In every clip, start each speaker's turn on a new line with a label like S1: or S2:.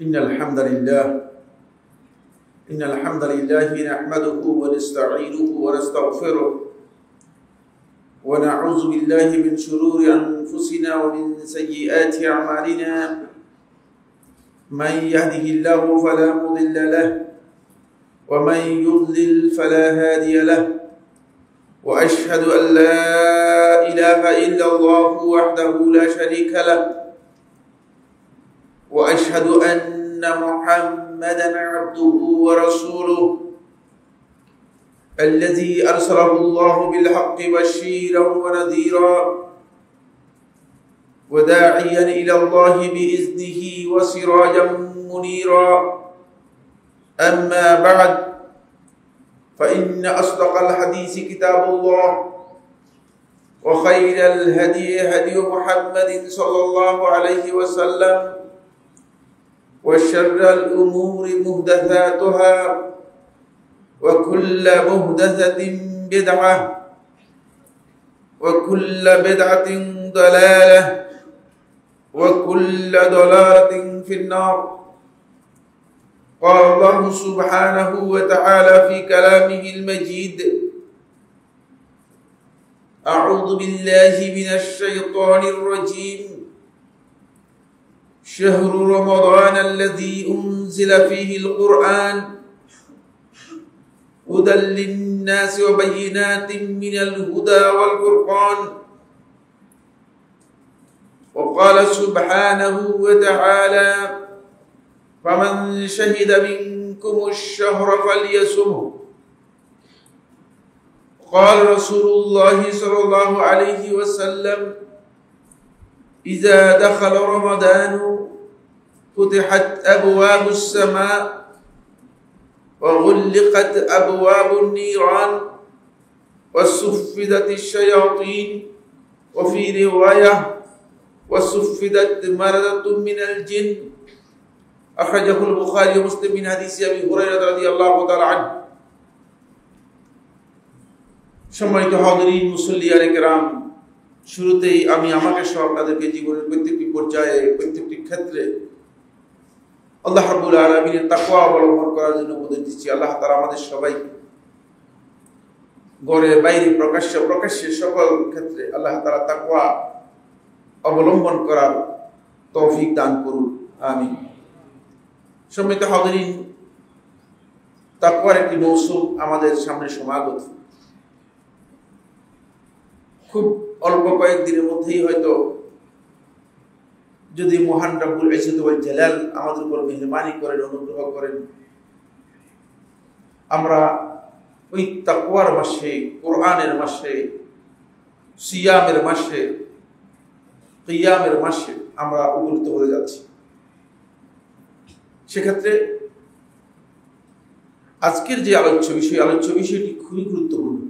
S1: إن الحمد لله نحمده ونستعينه ونستغفره ونعوذ بالله من شرور أنفسنا ومن سيئات أعمالنا من يهده الله فلا مضل له ومن يضلل فلا هادي له وأشهد أن لا إله إلا الله وحده لا شريك له وأشهد أن محمدًا عبده ورسوله الذي أرسله الله بالحق بشيرًا ونذيرًا وداعيًا إلى الله بإذنه وسراجًا منيرًا أما بعد فإن أصدق الحديث كتاب الله وخير الهدي هدي محمد صلى الله عليه وسلم وشر الأمور محدثاتها وكل محدثة بدعة وكل بدعة ضلالة وكل ضلالة في النار. قال الله سبحانه وتعالى في كلامه المجيد: أعوذ بالله من الشيطان الرجيم. شهر رمضان الذي أنزل فيه القرآن هدى للناس وبينات من الهدى والفرقان. وقال سبحانه وتعالى: فمن شهد منكم الشهر فليصمه. قال رسول الله صلى الله عليه وسلم: إذا دخل رمضان فتحت أبواب السماء وغلقت أبواب النيران وصفدت الشياطين وفي رواية وصفدت مردة من الجن. أخرجه البخاري ومسلم من حديث أبي هريرة رضي الله تعالى عنه. সম্মানিত হাজিরিন, মুসল্লিয়ানে কেরাম, শুরুতেই আমি আমাকে সহ আপনাদেরকে জীবনের প্রত্যেকটি পর্যায়ে প্রত্যেকটি ক্ষেত্রে আল্লাহ রাব্বুল আলামিনের তাকওয়া অবলম্বন করার জন্য উপদেশ দিচ্ছি। আল্লাহ তাআলা আমাদের সবাইকে ঘরে বাইরে প্রকাশ্যে সকল ক্ষেত্রে আল্লাহ তাআলা তাকওয়া অবলম্বন করার তৌফিক দান করুন, আমিন। সম্মানিত হাজিরিন, তাকওয়ার একটি মৌসুম আমাদের সামনে সমাগত। খুব অল্প কয়েকদিনের মধ্যেই হয়তো যদি মহান রব্বুল ইজ্জত ওয়াল জালাল আমাদের উপর মেহেরবানি করেন, অনুগ্রহ করেন, আমরা ওই তাকওয়ার মাসে, কোরআনের মাসে, সিয়ামের মাসে, কিয়ামের মাসে আমরা উপনীত হয়ে যাচ্ছি। সেক্ষেত্রে আজকের যে আলোচ্য বিষয়টি খুবই গুরুত্বপূর্ণ।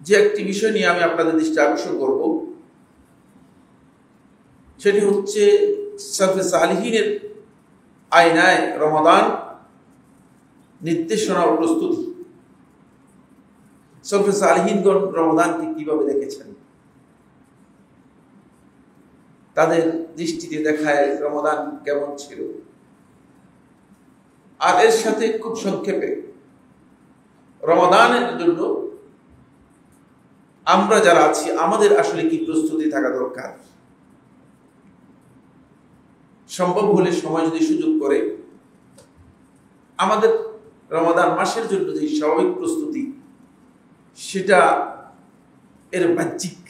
S1: যে একটি বিষয় নিয়ে আমি আপনাদের দৃষ্টি আকর্ষণ করব, সেটি হচ্ছে সালফে সালিহিনের আয়নায় রমাদান নির্দেশনা ও প্রস্তুতি। সালফে সালিহিনগণ রমাদানকে কিভাবে দেখেছেন, তাদের দৃষ্টিতে দেখায় রমাদান কেমন ছিল, আর এর সাথে খুব সংক্ষেপে রমাদানের জন্য আমরা যারা আছি আমাদের আসলে কি প্রস্তুতি থাকা দরকার। সম্ভব হলে সময় যদি সুযোগ করে আমাদের রমাদান মাসের জন্য যে স্বাভাবিক প্রস্তুতি, সেটা এর বাহ্যিক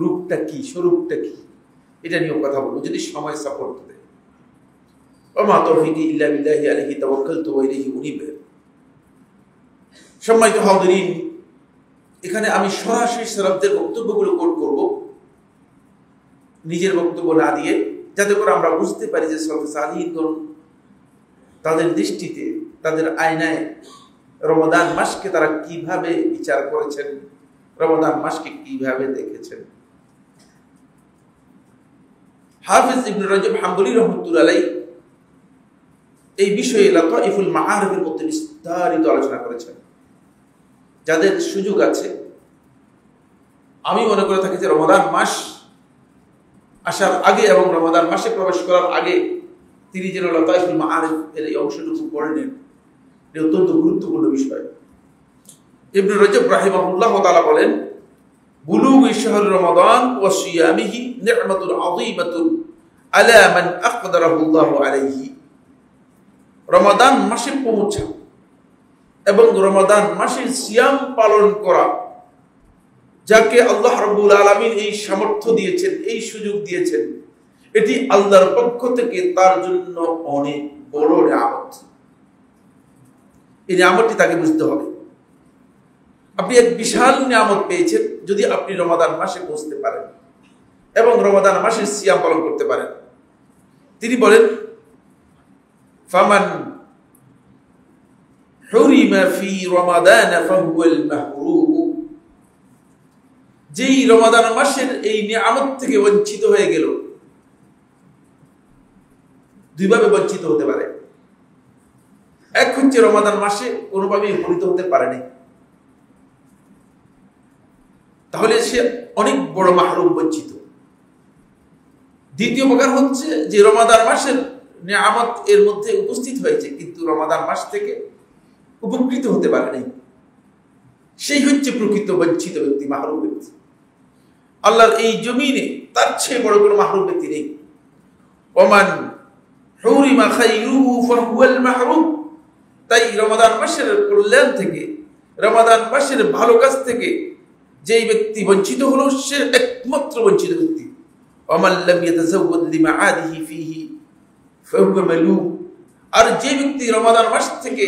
S1: রূপটা কি, স্বরূপটা কি, এটা নিয়েও কথা বলবো যদি সময় সাপোর্ট দেয়। ওমা তৌফিকি ইল্লা বিল্লাহি আলাইহি তাওয়াক্কালতু ওয়া ইলাইহি উনীব। সম্মানিত হাজিরিন, এখানে আমি সরাসরি সালাফদের বক্তব্যগুলো কোট করব, নিজের বক্তব্য না দিয়ে, যাতে করে আমরা বুঝতে পারি যে সালফে সালিহিনগণ তাদের দৃষ্টিতে, তাদের আয়নায় রমাদান মাসকে তারা কিভাবে বিচার করেছেন, রমাদান মাসকে কিভাবে দেখেছেন। হাফিজ ইবনে রজব হাম্বলি রাহমাতুল্লাহ আলাইহি এই বিষয়ে লাতাইফুল মাআরিফের মধ্যে বিস্তারিত আলোচনা করেছেন। যাদের সুযোগ আছে, আমি মনে করে থাকি যে রমাদান মাস আসার আগে এবং রমাদান মাসে প্রবেশ করার আগে তিনি যেন লতাইফুল মাআরিফ এর এই অংশটুকু পড়ে নেন। এটা অত্যন্ত গুরুত্বপূর্ণ বিষয়। ইবনে রজব রাহিমাহুল্লাহ তাআলা বলেন, বুলুগু শাহর রমাদান ওয়া সিয়ামিহি নি'মাতুন আযীমাতুন আলা মান আকদারাহুল্লাহু আলাইহি। রমাদান মাসে পৌঁছা এবং রমাদান মাসের সিয়াম পালন করা, যাকে আল্লাহ রাব্বুল আলামিন এই সামর্থ্য দিয়েছেন, এই সুযোগ দিয়েছেন, এটি আল্লাহর পক্ষ থেকে তার জন্য অনেক বড় নিয়ামত। এই নিয়ামতটি তাকে বুঝতে হবে। আপনি এক বিশাল নিয়ামত পেয়েছেন যদি আপনি রমাদান মাসে পৌঁছতে পারেন এবং রমাদান মাসের সিয়াম পালন করতে পারেন। তিনি বলেন, ফামান হুরিমা ফি রমাদান ফাহুয়াল মাহরুম। যেই রমাদান মাসের এই নিয়ামত থেকে বঞ্চিত হয়ে গেল, দুইভাবে বঞ্চিত হতে পারে। এক হচ্ছে রমাদান মাসে কোনোভাবেই উপনীত হতে পারেনি, তাহলে সে অনেক বড় মাহরুম, বঞ্চিত। দ্বিতীয় প্রকার হচ্ছে যে রমাদান মাসের নিয়ামত এর মধ্যে উপস্থিত হয়েছে কিন্তু রমাদান মাস থেকে উপকৃত হতে পারেনি, সেই হচ্ছে প্রকৃত বঞ্চিত ব্যক্তি, মাহরুম ব্যক্তি। আল্লাহর এই জমিনে তার চেয়ে বড় কোনো মাহরুম ব্যক্তি নেই। ওমান হুরিমা খাইরুহু ফাহুয়াল মাহরুম। তাই রমাদান মাসের কল্যাণ থেকে, রমাদান মাসের ভালো কাজ থেকে যেই ব্যক্তি বঞ্চিত হলো, সে একমাত্র বঞ্চিত ব্যক্তি। ওমান লাম ইয়াতাযাওয়াদ লিমাআদিহি ফীহি ফাহুয়া মালুম। আর যে ব্যক্তি রমাদান মাস থেকে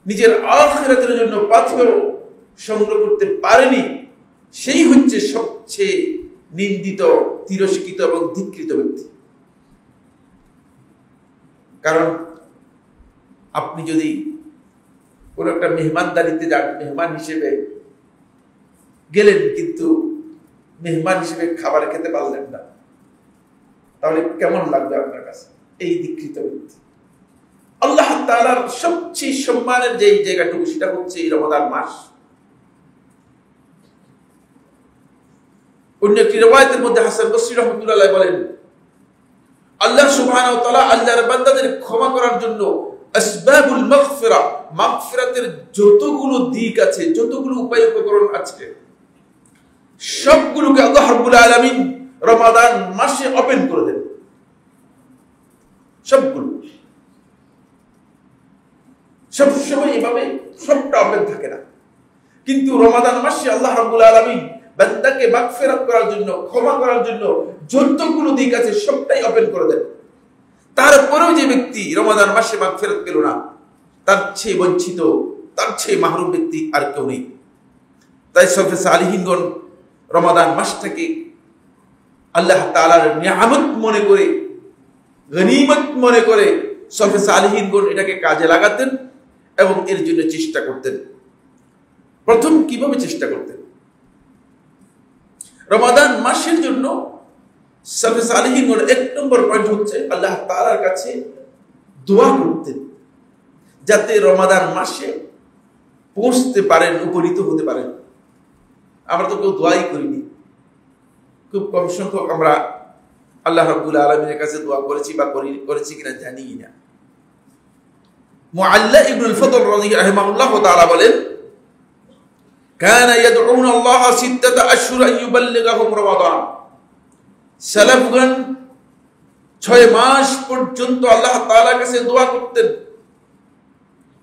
S1: নিজের আখিরাতের জন্য পাথর সংগ্রহ করতে পারেনি, সেই হচ্ছে সবচেয়ে নিন্দিত, তিরস্কৃত এবং ধিক্কৃত ব্যক্তি। কারণ আপনি যদি কোনো একটা মেহমানদারিতে যান, মেহমান হিসেবে গেলেন কিন্তু মেহমান হিসেবে খাবার খেতে পারলেন না, তাহলে কেমন লাগবে আপনার কাছে? এই ধিক্কৃত ব্যক্তি। আল্লাহ তাআলার সবচেয়ে সম্মানের যে জায়গাটুকু, সেটা হচ্ছে এই রমাদান মাস। অন্য একটি riwayতের মধ্যে হাসান বসরি রাহমাতুল্লাহ বলেন, আল্লাহ সুবহানাহু ওয়া তাআলা আল্লাহর বান্দাদের ক্ষমা করার জন্য আসবাবুল মাগফিরা, মাগফিরাতের যতগুলো দিক আছে, যতগুলো উপায় উপকরণ আছে, সবগুলোকে আল্লাহ রাব্বুল আলামিন রমাদান মাসে ওপেন করে দেন। সবগুলো, সবসময় এভাবে সবটা ওপেন থাকে না, কিন্তু রমাদান মাসে আল্লাহ রাব্বুল আলামিন বান্দাকে মাগফিরাত করার জন্য, ক্ষমা করার জন্য যতগুলো দিক আছে সবটাই ওপেন করে দেন। তারপরেও যে ব্যক্তি রমাদান মাসে মাগফিরাত পেল না, তার চেয়ে বঞ্চিত, তার চেয়ে মাহরুম ব্যক্তি আর কেউ নেই। তাই সলফে সালিহিনগণ রমাদান মাসটাকে আল্লাহ তাআলার নিয়ামত মনে করে, গনিমত মনে করে সলফে সালিহিনগণ এটাকে কাজে লাগাতেন এবং এর জন্য চেষ্টা করতেন। প্রথম কিভাবে চেষ্টা করতেন? রমাদান মাসের জন্য সলফে সালিহিনগণ এক নম্বর পয়েন্ট হচ্ছে আল্লাহ তাআলার কাছে দোয়া করতেন, যাতে রমাদান মাসে পৌঁছতে পারেন, উপনীত হতে পারেন। আমরা তো কেউ দোয়াই করিনি, খুব কম সংখ্যক আমরা আল্লাহ রাব্বুল আলামিনের কাছে দোয়া করেছি বা করেছি কিনা জানি না। মুআল্লা ইবনুল ফদল রাহিমাহুল্লাহ তাআলা বলেন, কানা ইয়াদউনা আল্লাহ সিত্তাতা আশহুর আন ইউবাল্লিগাহুম রমাদান। সালাফগণ 6 মাস পর্যন্ত আল্লাহ তাআলার কাছে দোয়া করতেন,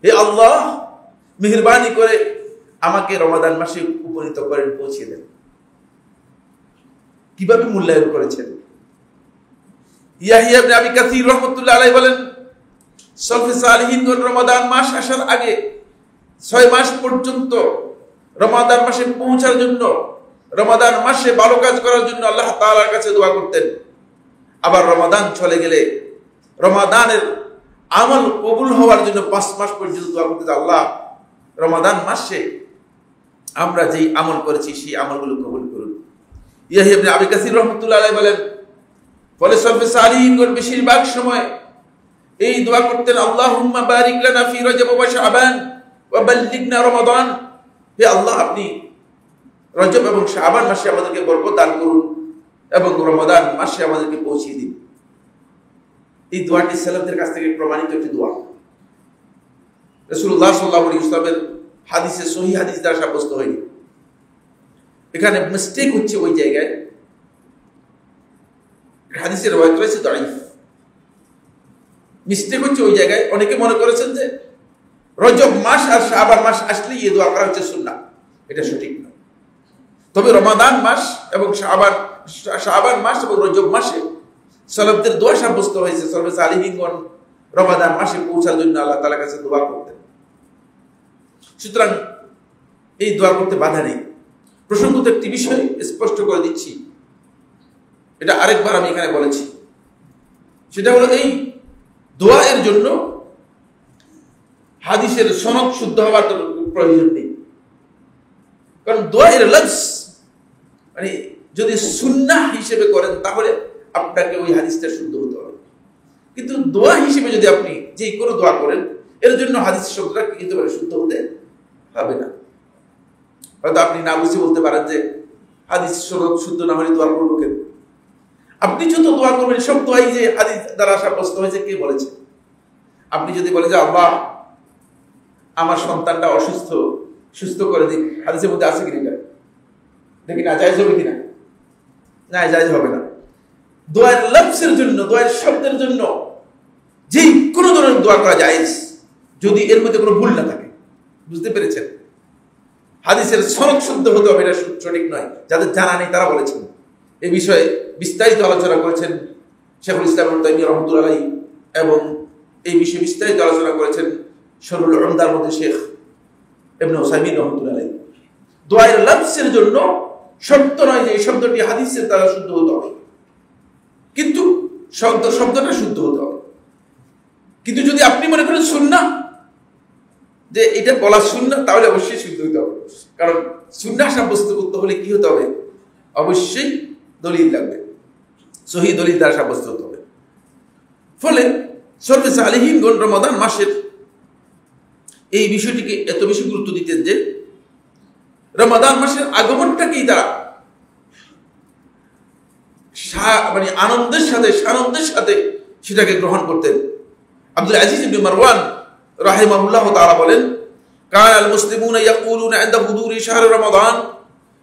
S1: হে আল্লাহ, মেহেরবানি করে আমাকে রমাদান মাসে উপনীত করেন, পৌঁছে দেন। কিভাবে মূল্যায়ন করেছেন? ইয়াহইয়া ইবনে আবি কাসীর রাহমাতুল্লাহ আলাইহি বলেন, সলফে সালিহিনগণ রমাদান মাস আসার আগে 6 মাস পর্যন্ত রমাদান মাসে পৌঁছার জন্য, রমাদান মাসে ভালো কাজ করার জন্য আল্লাহ তাআলার কাছে দোয়া করতেন। আবার রমাদান চলে গেলে রমাদানের আমল কবুল হওয়ার জন্য 5 মাস পর্যন্ত দোয়া করতেন, আল্লাহ রমাদান মাসে আমরা যেই আমল করেছি সেই আমলগুলো কবুল করুন। ইয়াহইয়া ইবনে আবি কাসীর রাহমাতুল্লাহ আলাইহি বলেন, ফলে সলফে সালিহিনগণ বেশিরভাগ সময় এই দোয়া করতেন, আল্লাহুম্মা বারিক লানা ফি রজব ওয়া শাবান ওয়া বাল্লিগনা রমাদান। হে আল্লাহ, আপনি রজব এবং শাবান মাসে আমাদেরকে বরকত দান করুন এবং রমাদান মাসে আমাদেরকে পৌঁছিয়ে দিন। এই দোয়াটি সালাফদের কাছ থেকে প্রমাণিত একটি দোয়া। রাসূলুল্লাহ সাল্লাল্লাহু আলাইহি ওয়াসাল্লামের হাদিসে সহিহ হাদিস দ্বারা সাব্যস্ত হয়নি। এখানে মিস্টেক হচ্ছে ওই জায়গায়, হাদিসের রওয়ায়াত রয়েছে দাঈফ। মিস্টেক হচ্ছে ওই জায়গায়, অনেকে মনে করেছেন যে রজব মাস আর শাবান মাস আসলে এই দোয়া করা হচ্ছে সুন্নাহ। এটা সঠিক না। তবে রমাদান মাস এবং শাবান মাস এবং রজব মাসে সালাফদের দোয়া সাব্যস্ত হয়েছে। সালফে সালিহিনগণ রমাদান মাসে পৌঁছার জন্য আল্লাহ তাআলার কাছে দোয়া করতেন। সুতরাং এই দোয়া করতে বাধা নেই। প্রসঙ্গত একটি বিষয় স্পষ্ট করে দিচ্ছি, এটা আরেকবার আমি এখানে বলেছি, সেটা হলো এই দোয়া এর জন্য হাদিসের সনদ শুদ্ধ হওয়ার প্রয়োজন নেই। কারণ দোয়া এর লফজ মানে যদি সুন্নাহ হিসেবে করেন তাহলে আপনাকে ওই হাদিসটা শুদ্ধ হতে হবে। কিন্তু দোয়া হিসেবে যদি আপনি যে কোনো দোয়া করেন এর জন্য হাদিস শব্দটা কিন্তু শুদ্ধ হতে হবে না। হয়তো আপনি না বুঝে বলতে পারেন যে হাদিস শুদ্ধ না হলে দোয়া করবো কেন? আপনি যত দোয়া করবেন সব দোয়াই যে হাদিস দ্বারা সাব্যস্ত হয়েছে কে বলেছে? আপনি যদি বলেন যে আল্লাহ আমার সন্তানটা অসুস্থ, সুস্থ করে দিন, হাদিসের মধ্যে আছে কিনা দেখি না, জায়েজ হবে কিনা? না, জায়েজ হবে না। দোয়ার লফজের জন্য, দোয়ার শব্দের জন্য যে কোনো ধরনের দোয়া করা জায়েজ, যদি এর মধ্যে কোনো ভুল না থাকে। বুঝতে পেরেছেন? হাদিসের সনদ শুদ্ধ হতে হবে, এটা সঠিক নয়। যাদের জানা নেই তারা বলেছেন। এই বিষয়ে বিস্তারিত আলোচনা করেছেন শেখুল ইসলাম ইবনে তাইমিয়া রাহমাতুল্লাহি আলাইহি, এবং এই বিষয়ে বিস্তারিত আলোচনা করেছেন শরহুল উমদার মধ্যে শেখ ইবনে উসাইমিন রাহমাতুল্লাহি আলাইহি। দোয়ার লফজের জন্য শর্ত নয় যে এই শব্দটি হাদিসের দ্বারা শুদ্ধ হতে হবে, কিন্তু শব্দটা শুদ্ধ হতে হবে। কিন্তু যদি আপনি মনে করেন সুন্নাহ, যে এটা বলা সুন্নাহ, তাহলে অবশ্যই শুদ্ধ হতে হবে। কারণ সুন্নাহ সাব্যস্ত করতে হলে কি হতে হবে? অবশ্যই দলিল লাগবে, সহিহ দলিল দ্বারা সাব্যস্ত হতে হবে। ফলে সালফে সালিহিনগণ রমাদান মাসের এই বিষয়টিকে এত বেশি গুরুত্ব দিতেন যে রমাদান মাসের আগমনটাকেই তারা মানে আনন্দের সাথে, সানন্দের সাথে সেটাকে গ্রহণ করতেন। আব্দুল আজিজ ইবনে মারওয়ান রাহিমাহুল্লাহ তাআলা বলেন, কানাল মুসলিমুনা ইয়াকুলুনা ইনদা হুদুরি শাহর রমাদান,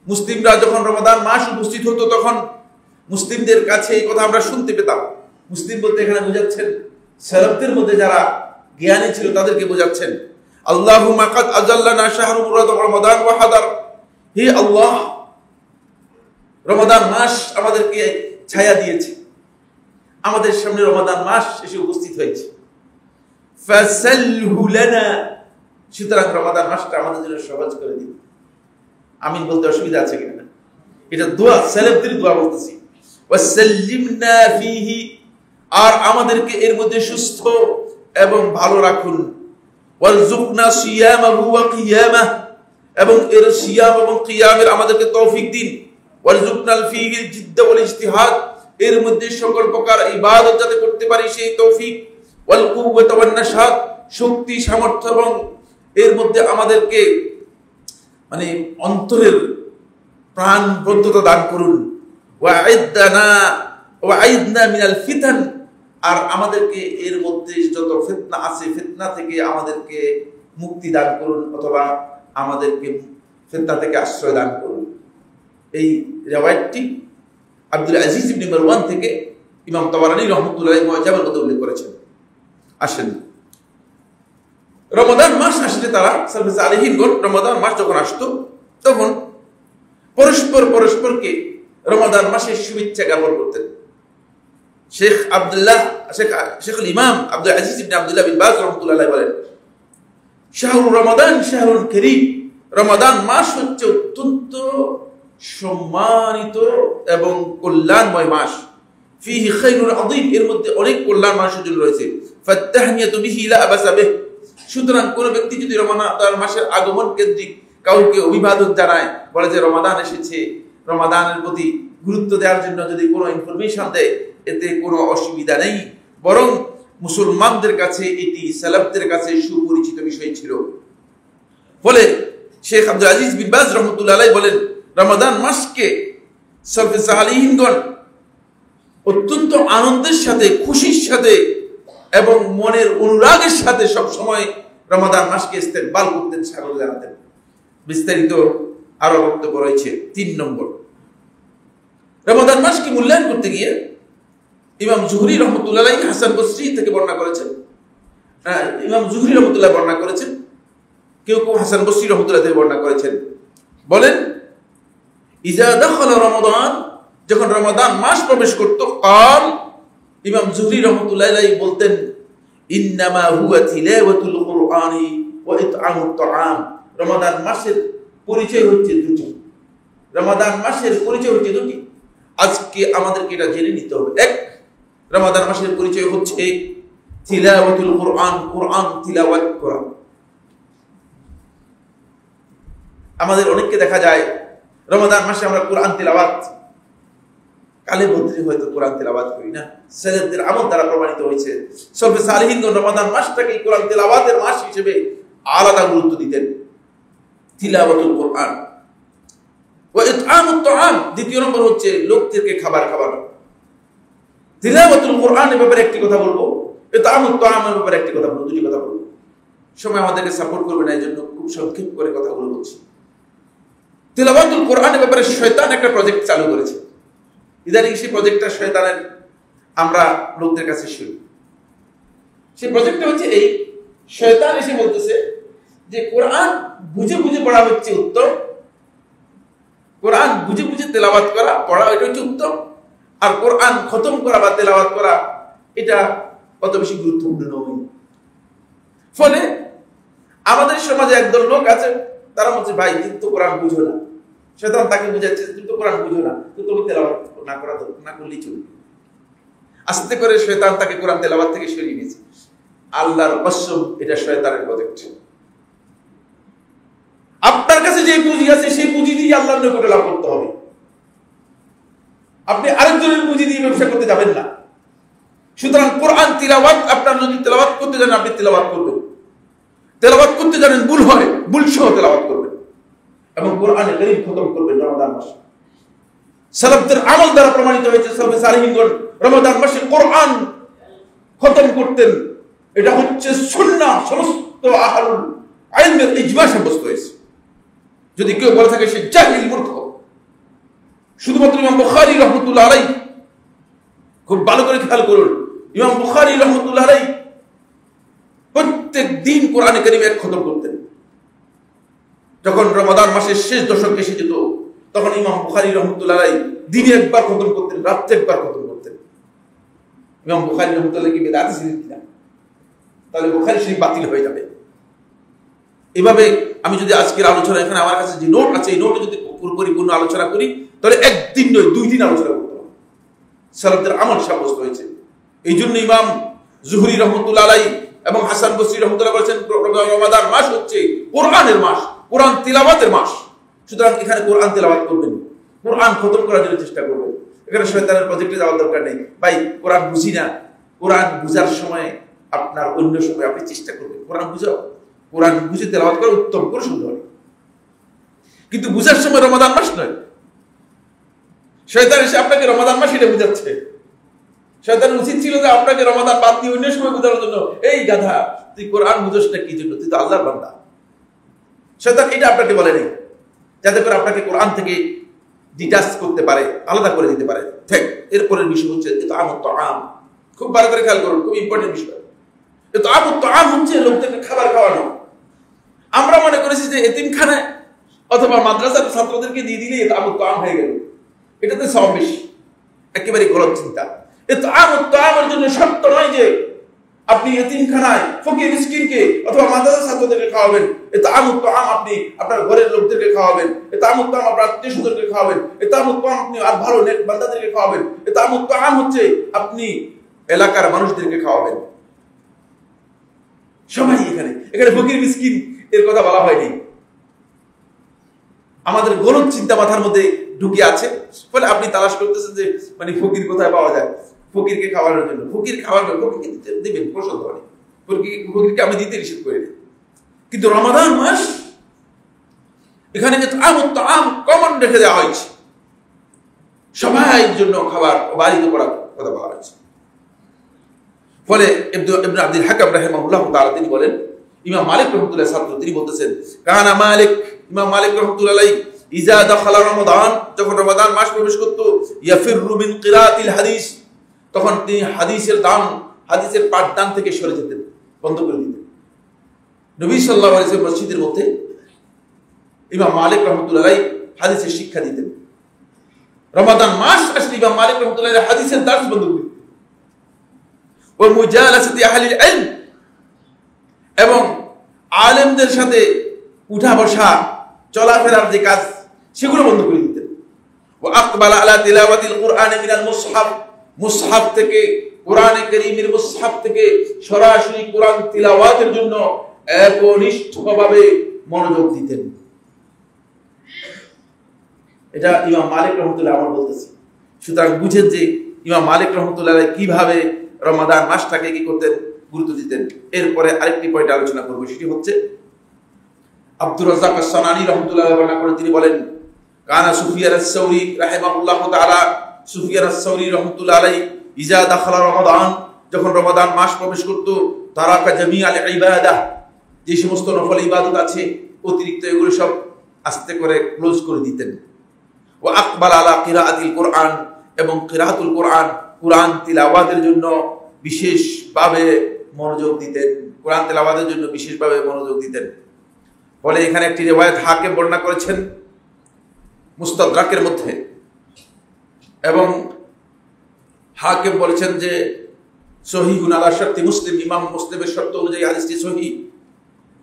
S1: মুসলিমরা যখন রমাদান মাস উপস্থিত হতো তখন মুসলিমদের কাছে এই কথা আমরা শুনতে পেতাম। মুসলিম বলতে এখানে বোঝাচ্ছেন সালাফদের মধ্যে যারা জ্ঞানী ছিল তাদেরকে বোঝাচ্ছেন। আল্লাহুম্মা কাদ আজাল্লানা শাহরু রমাদান ওয়া হাদার, হে আল্লাহ রমাদান মাস আমাদেরকে ছায়া দিয়েছে, আমাদের সামনে রমাদান মাস এসে উপস্থিত হয়েছে। ফাসালহু লানা, সুতরাং রমাদান মাসটা আমাদের জন্য সহজ করে দিন। আমিন বলতে অসুবিধা আছে কিনা? এটা দোয়া, সালাফদের দোয়া বলতেছি। ওয়াসাল্লিমনা ফীহি, আর আমাদেরকে এর মধ্যে সুস্থ এবং ভালো রাখুন। ওয়ারযুকনা সিয়ামাহু ওয়া কিয়ামাহ, এবং এর সিয়াম এবং কিয়ামের আমাদেরকে তৌফিক দিন। ওয়ারযুকনাল ফীহিল জিদ্দা ওয়াল ইজতিহাদ, এর মধ্যে সকল প্রকার ইবাদত যাতে করতে পারি সেই তৌফিক। ওয়াল কুওয়াতা ওয়ান নাশাত, শক্তি সামর্থ্য, এবং এর মধ্যে আমাদেরকে মানে অন্তরের প্রাণবদ্ধতা দান করুন। ওয়াইদনা মিনাল ফিতান, আর আমাদেরকে এর মধ্যে যত ফিতনা আছে ফিতনা থেকে আমাদেরকে মুক্তি দান করুন, অথবা আমাদেরকে ফিতনা থেকে আশ্রয় দান করুন। এই রিওয়ায়াতটি আব্দুল আজিজ ইবনে মারওয়ান থেকে ইমাম তাবারানী রাহমাতুল্লাহি আলাইহি মুআজ্জামের মধ্যে উল্লেখ করেছেন। আসেন, রমাদান মাস আসলে তারা সালফে সালিহিনগণ রমাদান মাস যখন আসতো তখন পরস্পরকে রমাদান মাসের শুভেচ্ছা জ্ঞাপন করতেন। শেখুল ইমাম আব্দুল আজিজ ইবনে আব্দুল্লাহ বিন বাজ রাহমাতুল্লাহি আলাইহি বলেন, শাহরু রমাদান শাহরুন কারীম, রমাদান মাস হচ্ছে অত্যন্ত সম্মানিত এবং কল্যাণময় মাস। ফীহি খায়রুন আযীম, এর মধ্যে অনেক কল্যাণ মানুষের জন্য রয়েছে। ফাত্তাহনিয়াতু বিহি লা আবাসা বিহ, সুতরাং কোন ব্যক্তি যদি রমাদান মাসের আগমন কেন্দ্রিক কাউকে অভিবাদন জানায়, বলে যে রমাদান এসেছে, রমাদানের প্রতি গুরুত্ব দেওয়ার জন্য যদি কোনো ইনফরমেশন দেয়, এতে কোনো অসুবিধা নেই, বরং মুসলমানদের কাছে এটি সালাফদের কাছে সুপরিচিত বিষয় ছিল। ফলে শেখ আব্দুল আজিজ বিন বাজ রাহমাতুল্লাহি আলাইহি বলেন, রমাদান মাসকে সালফে সালিহিনগণ অত্যন্ত আনন্দের সাথে, খুশির সাথে এবং মনের অনুরাগের সাথে সব সময় রমাদান মাসকে ইস্তেকবাল করতেন, স্বাগত জানাতেন। বিস্তারিত আরো বক্তব্য রয়েছে। 3 নম্বর, রমাদান মাসকে মূল্যায়ন করতে গিয়ে ইমাম জুহরি রহমতুল্লাহ আলাইহি হাসান বসরি থেকে বর্ণনা করেছেন, ইমাম জুহরি রহমতুল্লাহ বর্ণনা করেছেন, কেউ কেউ হাসান বসরি রহমতুল্লাহ থেকে বর্ণনা করেছেন। বলেন, ইজা দাখালা রমাদান, যখন রমাদান মাস প্রবেশ করত, কাল, ইমাম জুহরি রহমতুল্লাহ আলাইহি বলতেন, ইন্নামা হুয়া তিলাওয়াতুল কুরআনি ওয়া ইতআমুত তাআম। রমাদান মাসের পরিচয় হচ্ছে দুটি। রমাদান মাসের পরিচয় হচ্ছে দুটি। আজকে আমাদেরকে এটা জেনে নিতে হবে। এক, রমাদান মাসের পরিচয় হচ্ছে তিলাওয়াতুল কুরআন, কুরআন তিলাওয়াত করা। আমাদের অনেককে দেখা যায় রমাদান মাসে আমরা কোরআন তিলাওয়াত, কালে বদ্রি হয়তো কোরআন তিলাওয়াত করি না। সালেফদের আমল দ্বারা প্রমাণিত হয়েছে, সলফে সালেহিনগণ রমাদান মাসটাকে কোরআন তিলাওয়াতের মাস হিসেবে আলাদা গুরুত্ব দিতেন। তিলাওয়াতুল কোরআন ওয়া ইতআমুত তাআম, দ্বিতীয় নম্বর হচ্ছে লোকদেরকে খাবার খাওয়ানো। তিলাওয়াতুল কোরআনের ব্যাপারে একটি কথা বলবো, ইতআমুত তাআমের ব্যাপারে একটি কথা বলবো, দুটি কথা বলবো। সময় আমাদেরকে সাপোর্ট করবে না, এই জন্য খুব সংক্ষেপ করে কথাগুলো বলছি। তিলাওয়াতুল কোরআনের ব্যাপারে শয়তান একটা প্রজেক্ট চালু করেছে। ইদানিং সেই প্রজেক্টটা শয়তানের আমরা লোকদের কাছে শুনি। সেই প্রজেক্টটা হচ্ছে এই, শয়তান এসে বলতেছে যে কোরআন বুঝে বুঝে পড়া হচ্ছে উত্তম, কোরআন বুঝে বুঝে তেলাওয়াত করা, পড়া, এটা হচ্ছে উত্তম, আর কোরআন খতম করা বা তেলাওয়াত করা এটা অত বেশি গুরুত্বপূর্ণ নয়। ফলে আমাদের সমাজে একদল লোক আছে, তারা বলছে, ভাই তুমি তো কোরআন বুঝো না। শয়তান তাকে বুঝাচ্ছে, তুমি তো কোরআন বুঝো না, তো তুমি তেলাওয়াত না করলেই চলবে। আস্তে করে শয়তান তাকে কোরআন তেলাওয়াত থেকে সরিয়ে নিয়েছে। আল্লাহর কসম, এটা শয়তানের প্রজেক্ট। আপনার কাছে যে পুঁজি আছে সেই পুঁজি দিয়ে আল্লাহর নিকটে লাভ করতে হবে। আপনি আরেকজনের পুঁজি দিয়ে ব্যবসা করতে যাবেন না। সুতরাং কোরআন তিলাওয়াত, আপনার যদি তেলাওয়াত করতে জানেন আপনি তেলাওয়াত করবেন, তেলাওয়াত করতে জানেন ভুল হয়, ভুল সহ তেলাওয়াত করবেন, এবং কোরআনে কারীম খতম করবেন রমাদান মাসে। সালাফদের আমল দ্বারা প্রমাণিত হয়েছে, সালাফে সালেহিনগণ রমাদান মাসে কোরআন খতম করতেন। এটা হচ্ছে সুন্নাহ, সমস্ত আহলুল ইলমের ইজমা সাব্যস্ত হয়েছে। যদি কেউ বলে থাকে সে জাহিল, মূর্খ। শুধুমাত্র ইমাম বুখারী রহমতুল্লাহ আলাইহি, খুব ভালো করে খেয়াল করুন, ইমাম বুখারী রহমতুল্লাহ আলাইহি প্রত্যেক দিন কোরআনে কারীম এক খতম করতেন। যখন রমাদান মাসের শেষ দশক এসে যেত, তখন ইমাম বুখারী রহমতুল্লাহ আলাইহি দিনে একবার খতম করতেন, রাত্রে একবার খতম করতেন। ইমাম বুখারী রহমতুল্লাহ কি বেদাতি ছিলেন কিনা? তাহলে বুখারী শরীফ বাতিল হয়ে যাবে। এভাবে আমি যদি আজকের আলোচনা, এখানে আমার কাছে যে নোট আছে, এই নোটে যদি পরিপূর্ণ আলোচনা করি, তাহলে একদিন নয় 2 দিন আলোচনা করতে হবে। সালাফদের আমল সাব্যস্ত হয়েছে। এই জন্য ইমাম জুহরি রহমতুল্লাহ আলাইহি এবং হাসান বসরি রহমতুল্লাহ বলেছেন, রমাদান মাস হচ্ছে কোরআনের মাস, কোরআন তিলাওয়াতের মাস। সুতরাং এখানে কোরআন তিলাওয়াত করবেন, কোরআন খতম করার জন্য চেষ্টা করবেন। এখানে শয়তানের প্রজেক্টে যাওয়ার দরকার নেই। ভাই কোরআন বুঝি না, কোরআন বুঝার সময় আপনার অন্য সময় আপনি চেষ্টা করবেন কোরআন বুঝাও, কোরআন বুঝে তেলাওয়াত করা উত্তম, কোনো সন্দেহ নেই। কিন্তু বুঝার সময় রমাদান মাস নয়। শয়তান এসে আপনাকে রমাদান মাস এটা বুঝাচ্ছে। শয়তানের উচিত ছিল যে আপনাকে রমাদান বাদ দিয়ে অন্য সময় বোঝানোর জন্য, এই গাধা তুই কোরআন বুঝোস না কি জন্য, তুই তো আল্লাহর বান্দা। শয়তান এটা আপনাকে বলে নেই, যাতে করে আপনাকে কোরআন থেকে ডিটাচ করতে পারে, আলাদা করে দিতে পারে। ঠিক এরপরের বিষয় হচ্ছে ইতআমুত তাআম। খুব ভালো করে খেয়াল করুন, খুব ইম্পর্টেন্ট বিষয়। ইতআমুত তাআম হচ্ছে লোকদেরকে খাবার খাওয়ানো। আমরা মনে করেছি যে এতিমখানায় অথবা মাদ্রাসার ছাত্রদেরকে দিয়ে দিলে ইতআমুত তাআম হয়ে গেল, এটাতে সওয়াব বেশি। একেবারে গলত চিন্তা। ইতআমুত তাআমের জন্য শর্ত নয় যে আপনি এতিমখানায় ফকির মিসকিনকে অথবা মাদ্রাসার ছাত্রদেরকে খাওয়াবেন। ইতআমুত তাআম আপনি আপনার ঘরের লোকদেরকে খাওয়াবেন, ইতআমুত তাআম আপনার আত্মীয়স্বজনকে খাওয়াবেন, ইতআমুত তাআম আপনি আর ভালো নেক বান্দাদেরকে খাওয়াবেন। ইতআমুত তাআম হচ্ছে আপনি এলাকার মানুষদেরকে খাওয়াবেন। সবাই এখানে ফকির মিসকিন এর কথা বলা হয়নি। আমাদের গলত চিন্তা মাথার মধ্যে ঢুকে আছে, ফলে আপনি তালাশ করতেছেন যে মানে ফকির কোথায় পাওয়া যায়, ফকিরকে খাওয়ানোর জন্য। ফকির খাওয়াবেন, ফকিরকে দিবেন, পছন্দ হয়, ফকিরকে আমি দিতে নিষেধ করে দিই। কিন্তু রমাদান মাস এখানে ইতআমুত তাআম কমন রেখে দেওয়া হয়েছে, সবাই জন্য খাবার বাড়িতে করার কথা বলা হয়েছে। ফলে ইবনে আব্দুল হাকাম রাহিমাহুল্লাহ তাআলা তিনি বলেন, ইমাম মালিক রাহমাতুল্লাহ ছাত্র, তিনি বলতেছেন কানা মালিক, ইমাম মালিক রাহমাতুল্লাহ আলাইহি ইজা দাখালা রমাদান, যখন রমাদান মাস প্রবেশ করত, ইয়াফিরু মিন কিরাআতিল হাদিস, তখন তিনি হাদিসের পাঠদান থেকে সরে যেতেন, বন্ধ করে দিতেন। নবী সাল্লাল্লাহু আলাইহি ওয়াসাল্লাম মসজিদের মধ্যে ইমাম মালিক রাহমাতুল্লাহ আলাইহি হাদিসের শিক্ষা দিতেন। রমাদান মাস আসলে ইমাম মালিক রাহমাতুল্লাহ আলাইহি হাদিসের দার্স বন্ধ করে দিতেন। ওয়া মুজালাসাতি আহলিল ইলম, এবং আলেমদের সাথে উঠা বসা চলাফেরার যে কাজ সেগুলো বন্ধ করে দিতেন। ওয়া আকবালা আলা তিলাওয়াতিল কুরআন মিনাল মুসহাফ, মুসহাফ থেকে, কোরআনে কারীমের মুসহাফ থেকে সরাসরি কোরআন তিলাওয়াতের জন্য একনিষ্ঠভাবে মনোযোগ দিতেন। এটা ইমাম মালিক রাহমাতুল্লাহ আমার বলতেছে। সুতরাং বুঝেন যে ইমাম মালিক রাহমাতুল্লাহ কিভাবে রমাদান মাসটাকে কি করতেন, গুরুত্ব দিতেন। এরপরে আরেকটি পয়েন্ট আলোচনা করব, সেটি হচ্ছে আব্দুর রাজ্জাক আস-সানানী রাহমাতুল্লাহ বর্ণনা করেন, তিনি বলেন কানা সুফিয়ান আস-সাউরি রাহিমাহুল্লাহু তাআলা, সুফিয়ান আস-সাউরি রাহমাতুল্লাহ আলাইহি ইজা দাখালা রমাদান, যখন রমাদান মাস প্রবেশ করত, তারাকা জামিআল ইবাদাহ, যে সমস্ত নফল ইবাদত আছে অতিরিক্ত এগুলো সব আস্তে করে ক্লোজ করে দিতেন। ওয়া আকবাল আলা কিরাআতিল কুরআন, এবং কিরাআতুল কুরআন, কুরআন তিলাওয়াতের জন্য বিশেষভাবে মনোযোগ দিতেন, কুরআন তিলাওয়াতের জন্য বিশেষভাবে মনোযোগ দিতেন। বলে এখানে একটি রিওয়ায়াত হাকিম বর্ণনা করেছেন মুস্তাদরাকের মধ্যে, এবং হাকিম বলেছেন যে সহিহুন আলা শারতি মুসলিম, ইমাম মুসলিমের শর্ত অনুযায়ী হাদিসটি সহিহ,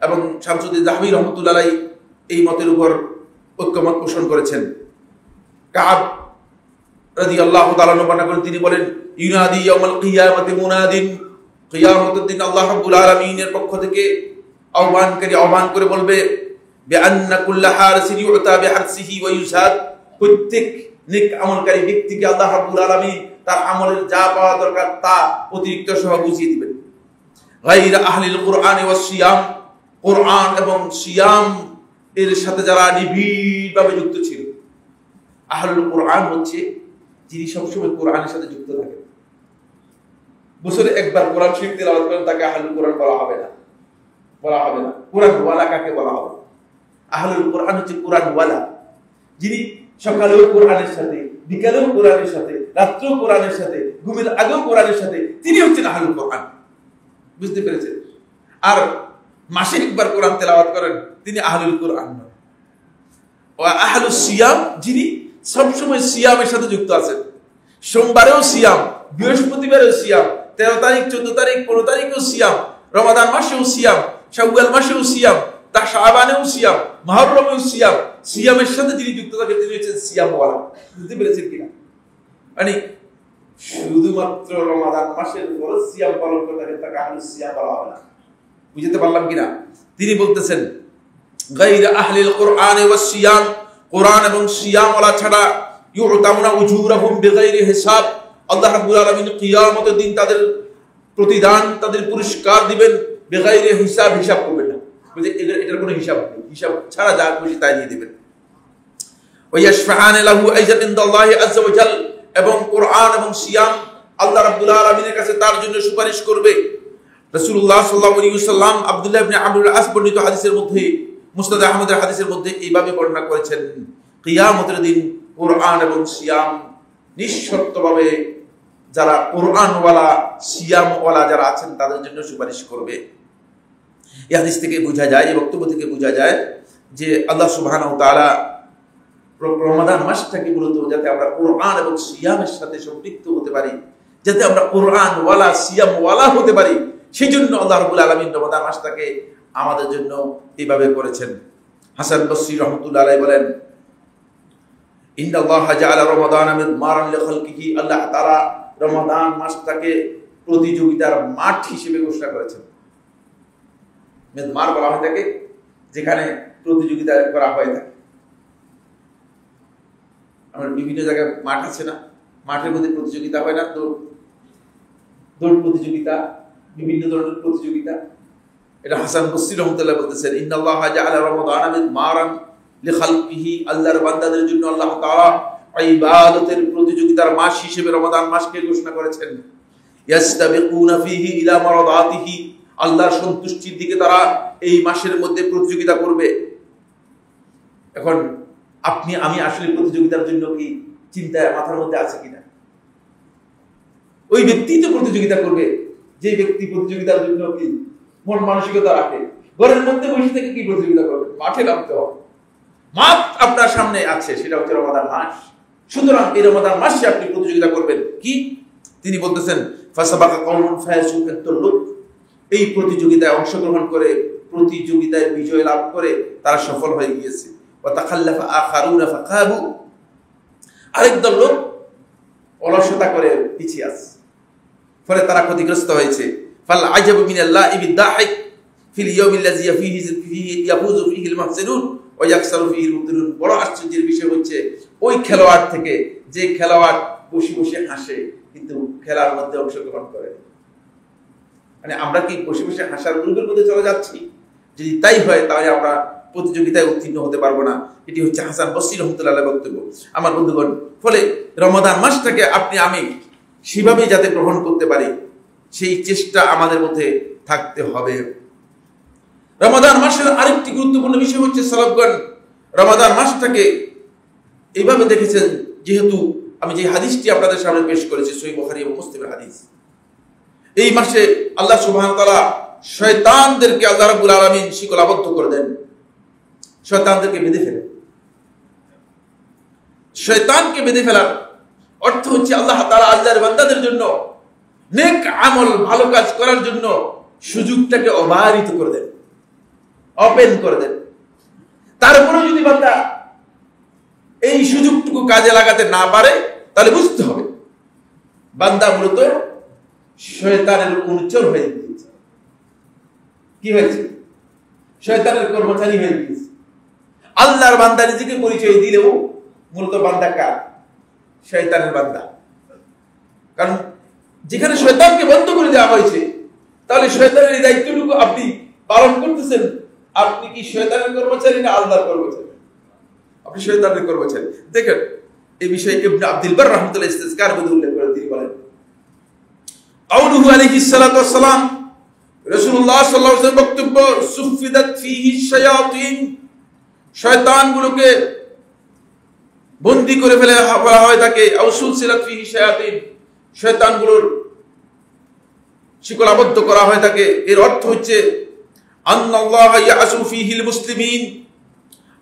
S1: এবং শামসুদ্দিন যাহবী রাহমাতুল্লাহ আলাইহি এই মতের উপর ঐক্যমত পোষণ করেছেন। কাব রাদিয়াল্লাহু তাআলা বর্ণনা করেন, তিনি বলেন ইউনাদি ইয়াউমাল কিয়ামাতি মুনাদিন, কিয়ামতের দিন আল্লাহ রাব্বুল আলামিনের পক্ষ থেকে আহ্বানকারী আহ্বান করে বলবে বিআন্না কুল্লা হারিসিন ইউতা বিহারসিহি ওয়া ইউসাদ, প্রত্যেক নেক আমলকারী ব্যক্তিকে আল্লাহ রাব্বুল আলামিন তার আমলের যা পাওয়া দরকার তা অতিরিক্ত সহ বুঝিয়ে দিবেন। গায়রা আহলিল কুরআন ওয়াস সিয়াম, কুরআন এবং সিয়াম এর সাথে যারা নিবিড়ভাবে যুক্ত ছিল। আহলুল কুরআন হচ্ছে যিনি সবসময় কোরআনের সাথে যুক্ত থাকেন, বছরে একবার কোরআন শরীফ তেলাওয়াত করেন, তাকে আহলুল কোরআন বলা হবে না, বলা হবে না। কোরআন ওয়ালা কাকে বলা হবে? আহলুল কোরআন হচ্ছে কোরআন ওয়ালা, যিনি সকালেও কোরআনের সাথে, বিকালেও কোরআনের সাথে, রাত্রেও কোরআনের সাথে, ঘুমের আগেও কোরআনের সাথে, তিনি হচ্ছেন আহলুল কোরআন। বুঝতে পেরেছেন? আর মাসে একবার কোরআন তেলাওয়াত করেন, তিনি আহলুল কোরআন নয়। ও আহলুস সিয়াম, যিনি সবসময় সিয়ামের সাথে যুক্ত আছেন, সোমবারেও সিয়াম, বৃহস্পতিবারেও সিয়াম, 13 তারিখ, 14 তারিখ, 15 তারিখেও সিয়াম, রমাদান মাসেও সিয়াম, শাওয়াল মাসেও সিয়াম, তা শাবানেও সিয়াম, মুহররমেও সিয়াম, সিয়ামের সাথে যিনি যুক্ত থাকেন তিনি হচ্ছেন সিয়ামওয়ালা। বুঝতে পেরেছেন কিনা? মানে শুধুমাত্র রমাদান মাসের ফরজ সিয়াম পালন করে থাকেন, তাকে আহলুস সিয়াম বলা হবে না। বুঝতে পারলাম কিনা? তিনি বলতেছেন গায়রা আহলিল কুরআন ওয়াস সিয়াম, কোরআন এবং সিয়াম ওয়ালা ছাড়া ইউতাউনা উজুরাহুম বিগাইরি হিসাব, আল্লাহ রাব্বুল আলামিন কিয়ামতের দিন তাদের প্রতিদান, তাদের পুরস্কার দিবেন বিগাইরি হিসাব, হিসাব করবেন না। বুঝে এটার কোনো হিসাব নেই, হিসাব ছাড়া যা খুশি তাই দিয়ে দিবেন। ওয়া ইয়াশফাআনা লাহু আইজান ইনদাল্লাহি আযজা ওয়া জাল, এবং কোরআন এবং সিয়াম আল্লাহ রাব্বুল আলামিনের কাছে তার জন্য সুপারিশ করবে। রাসূলুল্লাহ সাল্লাল্লাহু আলাইহি ওয়াসাল্লাম আব্দুল্লাহ ইবনে আমরুল আস বর্ণিত হাদিসের মধ্যে, মুসনাদ আহমদের হাদিসের মধ্যে এইভাবে বর্ণনা করেছেন, কিয়ামতের দিন কোরআন এবং সিয়াম নিঃশর্তভাবে যারা কোরআনওয়ালা, সিয়ামওয়ালা যারা আছেন তাদের জন্য সুপারিশ করবে। এই হাদিস থেকে বোঝা যায়, এই বক্তব্য থেকে বোঝা যায় যে আল্লাহ সুবহানাহু ওয়া তাআলা রমাদান মাসটাকে মূলত যাতে আমরা কোরআন এবং সিয়ামের সাথে সম্পৃক্ত হতে পারি, যাতে আমরা কোরআনওয়ালা, সিয়ামওয়ালা হতে পারি, সেই জন্য আল্লাহ রাব্বুল আলামিন রমাদান মাসটাকে আমাদের জন্য এইভাবে করেছেন। হাসান বসরি রাহমাতুল্লাহ আলাইহি বলেন ইন্নাল্লাহা জাআলা রমাদানা মিদমারান লিখালকিহি, আল্লাহ তাআলা রমাদান মাসটাকে প্রতিযোগিতার মাঠ হিসেবে ঘোষণা করেছেন। মিদমার বলা হয় থাকে যেখানে প্রতিযোগিতা করা হয় থাকে। আমার বিভিন্ন জায়গায় মাঠ আছে না, মাঠের মধ্যে প্রতিযোগিতা হয় না, দৌড় প্রতিযোগিতা, বিভিন্ন ধরনের প্রতিযোগিতা। এটা হাসান বসরি রাহমাতুল্লাহ বলতেছেন ইন্নাল্লাহা জাআলা রমাদানা মিদমারান লিখালকিহি, আল্লাহর বান্দাদের জন্য আল্লাহ তাআলা ইবাদতের প্রতিযোগিতার মাস হিসেবে রমাদান মাসকে ঘোষণা করেছেন। ইয়াস্তাবিকুনা ফীহি ইলা মারাদাতিহি, আল্লাহর সন্তুষ্টির দিকে তারা এই মাসের মধ্যে প্রতিযোগিতা করবে। এখন আপনি আমি আসলে প্রতিযোগিতার জন্য কি চিন্তা মাথার মধ্যে আছে কিনা? ওই ব্যক্তি তো প্রতিযোগিতা করবে যে ব্যক্তি প্রতিযোগিতার জন্য কি মন মানসিকতা রাখে। ঘরের মধ্যে বসে থেকে কি প্রতিযোগিতা করবে? মাঠে নামতে হবে। মাঠ আপনার সামনে আছে, সেটা হচ্ছে রমাদান মাস। সুতরাং এই রমাদান মাসে আপনি প্রতিযোগিতা করবেন। কি তিনি বলতেছেন, ফাসাবাকা কওমুন ফায়াসু, একদল লোক এই প্রতিযোগিতায় অংশগ্রহণ করে প্রতিযোগিতায় বিজয় লাভ করে তারা সফল হয়ে গিয়েছে। ওয়া তাখাল্লাফা আখারুনা ফাকাবু, আরেক দল লোক অলসতা করে পিছিয়ে আছে, ফলে তারা ক্ষতিগ্রস্ত হয়েছে। ফাল আজাবু মিনাল্লাহি বিদাহিক ফিল ইয়াউমিল্লাযী ফীহি ইয়াফুযু ফীহিল মুহসিনুন ওয়া ইয়াকসারু ফীহিল মুবতিলুন। বড় আশ্চর্যের বিষয় হচ্ছে ওই খেলোয়াড় থেকে যে খেলোয়াড় বসে বসে হাসে কিন্তু খেলার মধ্যে অংশগ্রহণ করে। মানে আমরা কি বসে বসে হাসার গ্রুপের মধ্যে চলে যাচ্ছি? যদি তাই হয় তাহলে আমরা প্রতিযোগিতায় উত্তীর্ণ হতে পারবো না। এটি হচ্ছে হাসান বসরি রাহমাতুল্লাহ বক্তব্য। আমার বন্ধুগণ, ফলে রমাদান মাসটাকে আপনি আমি সেভাবেই যাতে গ্রহণ করতে পারি সেই চেষ্টা আমাদের মধ্যে থাকতে হবে। রমাদান মাসের আরেকটি গুরুত্বপূর্ণ বিষয় হচ্ছে সালাফগণ রমাদান মাসটাকে এইভাবে দেখেছেন, যেহেতু আমি যে হাদিসটি আপনাদের সামনে পেশ করেছি সহিহ বুখারী এবং মুসলিমের হাদিস, এই মাসে আল্লাহ সুবহানাহু ওয়া তাআলা শয়তানদেরকে আল্লাহ রাব্বুল আলামিন শিকলাবদ্ধ করে দেন, শয়তানদেরকে বেঁধে ফেলেন। শয়তানকে বেঁধে ফেলার অর্থ হচ্ছে আল্লাহ তাআলা আল্লাহর বান্দাদের জন্য নেক আমল, ভালো কাজ করার জন্য সুযোগটাকে অবারিত করে দেন, ওপেন করে দেন। তারপরে যদি বান্দা এই সুযোগটুকু কাজে লাগাতে না পারে তাহলে বুঝতে হবে বান্দা মূলত শয়তানের অনুচর হয়ে গিয়েছে। কি হয়েছে? শয়তানের কর্মচারী হয়ে গিয়েছে। আল্লাহর বান্দা নিজেকে পরিচয় দিলেও মূলত বান্দা কার? শয়তানের বান্দা। কারণ যেখানে শয়তানকে বন্ধ করে দেওয়া হয়েছে, তাহলে শয়তানের এই দায়িত্বটুকু আপনি পালন করতেছেন। আপনি কি শয়তানের কর্মচারী না আল্লাহর কর্মচারী? আপনি শয়তানের কর্মচারী। দেখেন এই বিষয়ে ইবনে আব্দুল বার রাহমাতুল্লাহ ইস্তিজকার মধ্যে উল্লেখ করে তিনি বলেন, কাউলুহু আলাইহিস সালাতু ওয়াস সালাম, রাসূলুল্লাহ সাল্লাল্লাহু আলাইহি ওয়াসাল্লাম বক্তব্য, সুফিদাত ফীহি শায়াতিন, শয়তানগুলোকে বন্দী করে ফেলা হয় তাকে, আও সুলসিলাত ফীহি শায়াতিন, শয়তানগুলোর শিকলাবদ্ধ করা হয় তাকে। এর অর্থ হচ্ছে আন্নাল্লাহ ইয়াসু ফীহিল মুসলিমিন,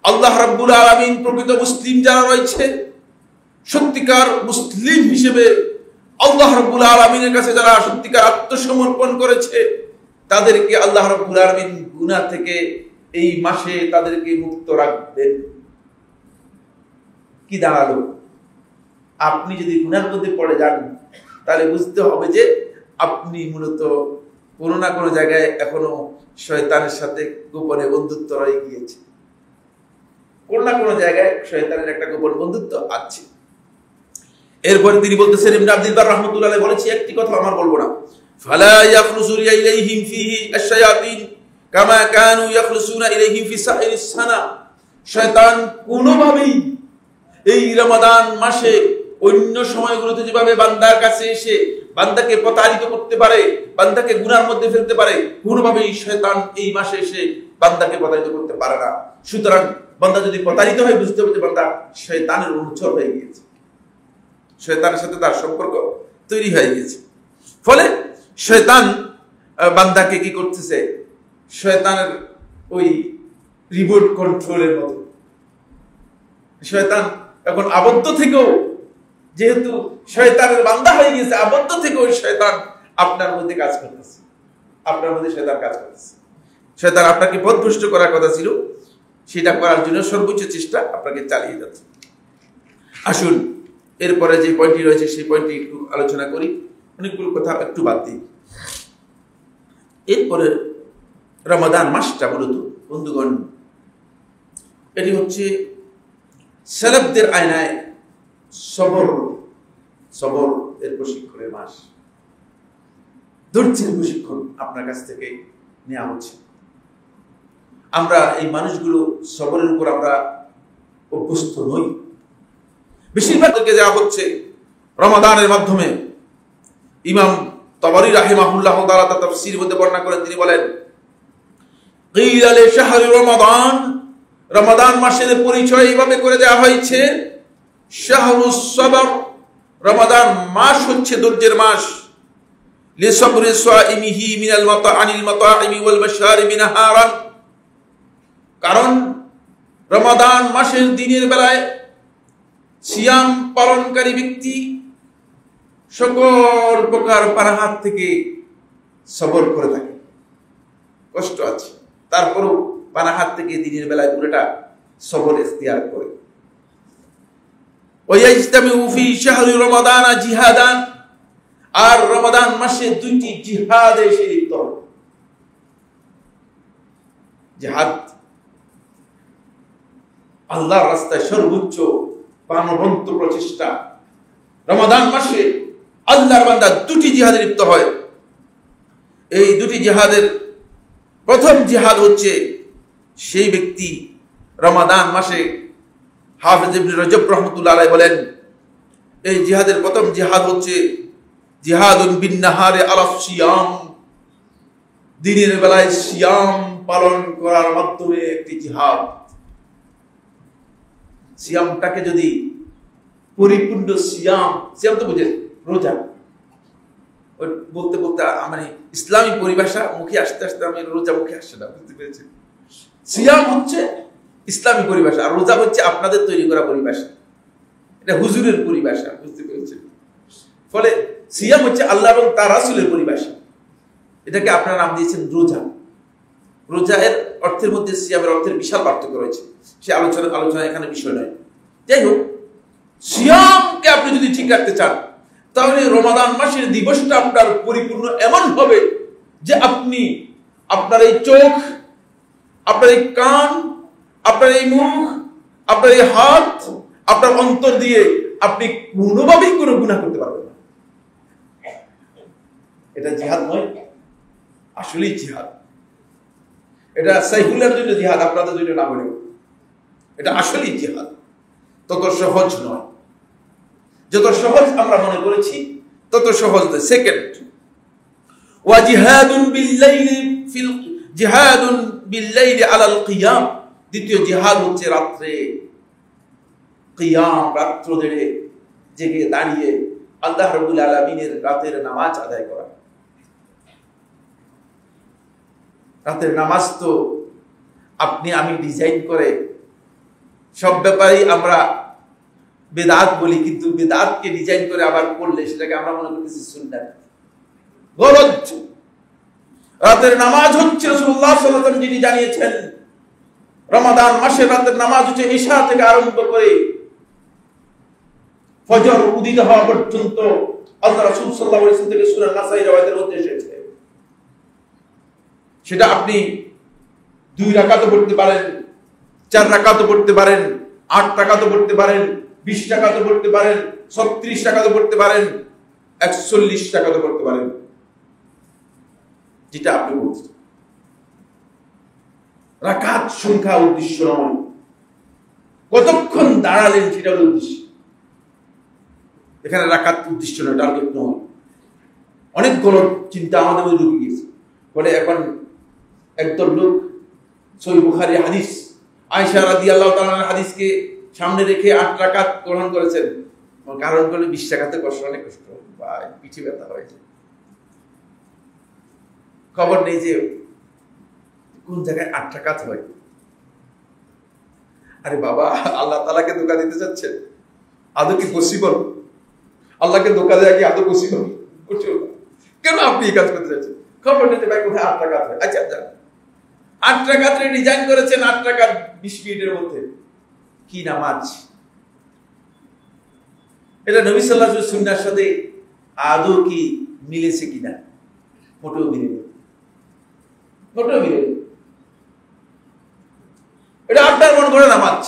S1: আল্লাহ রাব্বুল আলামিন প্রকৃত মুসলিম যারা রয়েছে, সত্যিকার মুসলিম হিসেবে আল্লাহ রাব্বুল আলামিনের কাছে যারা সত্যিকার আত্মসমর্পণ করেছে, তাদেরকে আল্লাহ রাব্বুল আলামিন গুনাহ থেকে এই মাসে তাদেরকে মুক্ত রাখবেন। কি দাঁড়ালো? আপনি যদি গুনাহের মধ্যে পড়ে যান তাহলে বুঝতে হবে যে আপনি মূলত কোনো না কোনো জায়গায় এখনো শয়তানের সাথে গোপনে বন্ধুত্ব রয়ে গিয়েছে। কোন না কোন জায়গায় শয়তানের একটা গোপন বন্ধুত্ব আছে। এরপরে তিনি বলতেছেন, ইবনে আব্দুল বার রাহমাতুল্লাহ আলাইহি বলেছি, একটি কথা আমার বলবো না, ফালা ইয়াখলুসু ইলাইহিম ফীহি আশ-শায়াতিন কামা কানু ইয়াখলুসুনা ইলাইহিম ফি সাইরিস সানা, শয়তান কোনোভাবেই এই রমাদান মাসে অন্য সময়গুলোতে যেভাবে বান্দার কাছে এসে বান্দাকে প্রতারিত করতে পারে, বান্দাকে গুনাহের মধ্যে ফেলতে পারে, কোনোভাবেই শয়তান এই মাসে এসে বান্দাকে প্রতারিত করতে পারে না। সুতরাং বান্দা যদি প্রতারিত হয় বুঝতে হবে যে বান্দা শয়তানের অনুচর হয়ে গিয়েছে, শয়তানের সাথে তার সম্পর্ক তৈরি হয়ে গিয়েছে। ফলে শয়তান বান্দাকে কি করতেছে? শয়তানের ওই রিমোট কন্ট্রোলের মতো। শয়তান এখন আবদ্ধ থেকেও, যেহেতু শয়তানের বান্দা হয়ে গেছে, আবদ্ধ থেকেও শয়তান আপনার মধ্যে কাজ করতেছে, আপনার মধ্যে শয়তান কাজ করতেছে। শয়তান আপনাকে পথভ্রষ্ট করার কথা ছিল, সেটা করার জন্য সর্বোচ্চ চেষ্টা আপনাকে চালিয়ে যাচ্ছে। আসুন এরপরে যে পয়েন্টটি রয়েছে সেই পয়েন্টটি একটু আলোচনা করি, অনেকগুলো কথা একটু বাদ দিই। এরপরে রমাদান মাসটা মূলত বন্ধুগণ এটি হচ্ছে সালাফদের আয়নায় সবর এর প্রশিক্ষণের মাস। ধৈর্যের প্রশিক্ষণ আপনার কাছ থেকে নেওয়া হচ্ছে। আমরা এই মানুষগুলো সবরের উপর আমরা অভ্যস্ত নই। বেশিরভাগকে দেওয়া হচ্ছে রমাদানের মাধ্যমে ইমাম তাবারী রাহিমাহুল্লাহ তাআলা তার তাফসীরের মধ্যে বর্ণনা করেন, তিনি বলেন কিলা লি শাহরি রমাদান, রমাদান মাসের পরিচয় এইভাবে করে দেওয়া হয়েছে, শাহরুস সবর, রমাদান মাস হচ্ছে ধৈর্যের মাস, লিসাবরি সাইমিহি মিনাল মাতাআনিল মাতাইমি ওয়াল মাশারিবি নাহারান, কারণ রমাদান মাসের দিনের বেলায় সিয়াম পালনকারী ব্যক্তি সকল প্রকার পানাহার থেকে সবর করে থাকে, কষ্ট আছে তারপরও পানাহার থেকে দিনের বেলায় পুরোটা সবর ইখতিয়ার করে। ওয়াইজতামিউ ফি শাহরি রমাদান জিহাদান, আর রমাদান মাসে দুইটি জিহাদে এসে লিপ্ত হবে। জিহাদ আল্লাহর রাস্তায় সর্বোচ্চ প্রাণবন্ত প্রচেষ্টা। রমাদান মাসে আল্লাহর বান্দা দুটি জিহাদে লিপ্ত হয়। এই দুটি জিহাদের প্রথম জিহাদ হচ্ছে সেই ব্যক্তি রমাদান মাসে, হাফেজ ইবনে রজব রাহমাতুল্লাহ আলাইহি বলেন, এই জিহাদের প্রথম জিহাদ হচ্ছে জিহাদুন বিন নাহারে আলা সিয়াম, দিনের বেলায় সিয়াম পালন করার মাধ্যমে একটি জিহাদ। সিয়ামটাকে যদি পরিপূর্ণ সিয়াম, সিয়াম তো বুঝেন রোজা, বলতে বলতে মানে ইসলামী পরিভাষা মুখে আসতে আসতে আমি রোজা মুখে আসছে না, বুঝতে পেরেছি? সিয়াম হচ্ছে ইসলামী পরিভাষা, আর রোজা হচ্ছে আপনাদের তৈরি করা পরিভাষা, এটা হুজুরের পরিভাষা, বুঝতে পেরেছেন? ফলে সিয়াম হচ্ছে আল্লাহ এবং তার রাসূলের পরিভাষা, এটাকে আপনারা নাম দিয়েছেন রোজা। রোজা এর অর্থের মধ্যে সিয়ামের অর্থের বিশাল পার্থক্য রয়েছে, সে আলোচনা এখানে বিষয় নয়। যাই হোক, সিয়ামকে আপনি যদি ঠিক রাখতে চান, তাহলে রমাদান মাসের দিবসটা আপনার পরিপূর্ণ এমন হবে যে আপনি আপনার এই চোখ, আপনার এই কান, আপনার এই মুখ, আপনার এই হাত, আপনার অন্তর দিয়ে আপনি কোনোভাবেই কোনো গুনাহ করতে পারবেন না। এটা জিহাদ নয়, আসলেই জিহাদ। এটা সাইফুল্লাহর জন্য জিহাদ, আপনাদের জন্য না বলে, এটা আসলেই জিহাদ। তত সহজ নয়, যত সহজ আমরা মনে করেছি তত সহজ নয়। সেকেন্ড, ওয়া জিহাদুন বিল্লাইলি ফিল জিহাদুন বিল্লাইলি আলাল কিয়াম, দ্বিতীয় জিহাদ হচ্ছে রাত্রে কিয়াম, রাত্র ধরে জেগে দাঁড়িয়ে আল্লাহ রাব্বুল আলামিনের রাতের নামাজ আদায় করা। রাতের নামাজ তো আপনি আমি ডিজাইন করে সব ব্যাপারেই আমরা বেদাত বলি, কিন্তু বেদাতকে ডিজাইন করে আবার করলে সেটাকে আমরা মনে করতেছি সুন্নাত। গলত। রাতের নামাজ হচ্ছে রাসূলুল্লাহ সাল্লাল্লাহু আলাইহি ওয়াসাল্লাম যিনি জানিয়েছেন, রমাদান মাসের রাতের নামাজ হচ্ছে ইশা থেকে আরম্ভ করে ফজর উদিত হওয়া পর্যন্ত। আল্লাহ রাসূল সাল্লাল্লাহু আলাইহি ওয়াসাল্লাম থেকে সূরা নাসাই রাওয়ায়াতের মধ্যে এসেছে। সেটা আপনি 2 রাকাতও পড়তে পারেন, 4 রাকাতও পড়তে পারেন, 8 রাকাতও পড়তে পারেন, 20 রাকাতও পড়তে পারেন, 36 রাকাতও পড়তে পারেন, 41 রাকাতও পড়তে পারেন, যেটা আপনি বলছেন। রাকাত সংখ্যা উদ্দেশ্য নয়, কতক্ষণ দাঁড়ালেন সেটা হলো উদ্দেশ্য। এখানে রাকাত উদ্দেশ্য নয়, টার্গেট নয়। অনেক গলত চিন্তা আমাদের মধ্যে ঢুকে গেছে। বলে এখন একদল লোক সহিহ বুখারী হাদিস, আয়েশা রাদিয়াল্লাহু তাআলার হাদিসকে সামনে রেখে 8 রাকাত গ্রহণ করেছেন। কারণ বলে 20 রাকাতে কষ্ট, অনেক কষ্ট, ভাই পিঠে ব্যথা হয়েছে। খবর নেই যে কোন জায়গায় 8 রাকাত হয়। আরে বাবা, আল্লাহ তাআলাকে ধোঁকা দিতে চাচ্ছেন? আদৌ কি পসিবল? আল্লাহকে ধোঁকা দেওয়া কি আদৌ পসিবল? কেন আপনি এই কাজ করতে চাচ্ছেন? খবর নিতে ভাই কোথায় 8 রাকাত হয়। আচ্ছা আচ্ছা, 8 রাকাতে ডিজাইন করেছেন, 8 রাকাত 20 মিনিটের মধ্যে। কি নামাজ এটা? নবী সাল্লাল্লাহু আলাইহি ওয়াসাল্লামের সুন্নাহর সাথে আদৌ কি মিলেছে কিনা? মোটেও মিলেনি, মোটেও মিলেনি। এটা আপনার মন গড়া নামাজ,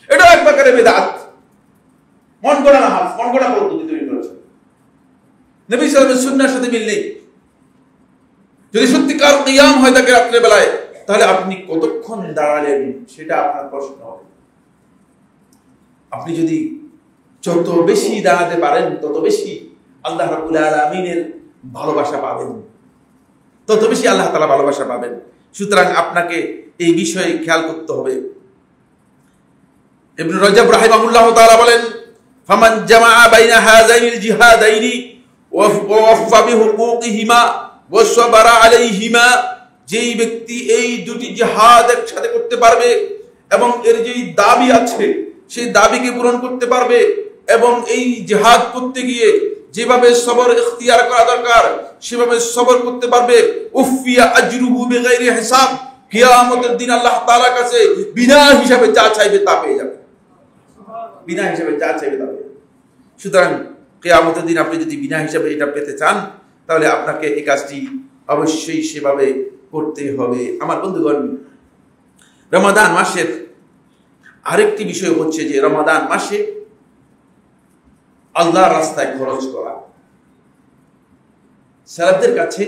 S1: এটা এক প্রকারের বিদআত। মন গড়া নামাজ, মন গড়া পদ্ধতি তৈরি করেছে, নবী সাল্লাল্লাহু আলাইহি ওয়াসাল্লামের সুন্নাহর সাথে মিল নেই। যদি সত্যিকার কিয়াম হয় থাকে রাত্রে বেলায়, তাহলে আপনি কতক্ষণ দাঁড়ালেন সেটা আপনার প্রশ্ন হবে। আপনি যদি যত বেশি দাঁড়াতে পারেন তত বেশি আল্লাহ রাব্বুল আলামিনের ভালোবাসা পাবেন, তত বেশি আল্লাহ তাআলা ভালোবাসা পাবেন। সুতরাং আপনাকে এই বিষয়ে খেয়াল করতে হবে। ইবনে রাজাব রাহিমাহুল্লাহ তাআলা বলেন, ফামান জামাআ বাইনা হাযাইনিল জিহাদাইনি ওয়া ওয়াফা বিহুকুকিহিমা ওয়া সাবারা আলাইহিমা, যেই ব্যক্তি এই দুটি জিহাদ একসাথে করতে পারবে এবং এর যেই দাবি আছে সেই দাবিকে পূরণ করতে পারবে এবং এই জিহাদ করতে গিয়ে যেভাবে সবর ইখতিয়ার করা দরকার সেভাবে সবর করতে পারবে, উফিয়া আজরুহু বিগাইরি হিসাব, কিয়ামতের দিন আল্লাহ তাআলার কাছে বিনা হিসাবে যা চাইবে তা পেয়ে যাবে, বিনা হিসাবে যা চাইবে তা পেয়ে যাবে। সুতরাং কিয়ামতের দিন আপনি যদি বিনা হিসাবে এটা পেতে চান তাহলে আপনাকে এই কাজটি অবশ্যই সেভাবে করতে হবে। আমার বন্ধুগণ, রমাদান মাসের আরেকটি বিষয় হচ্ছে যে রমাদান মাসে আল্লাহর রাস্তায় খরচ করা। সালাফদের কাছে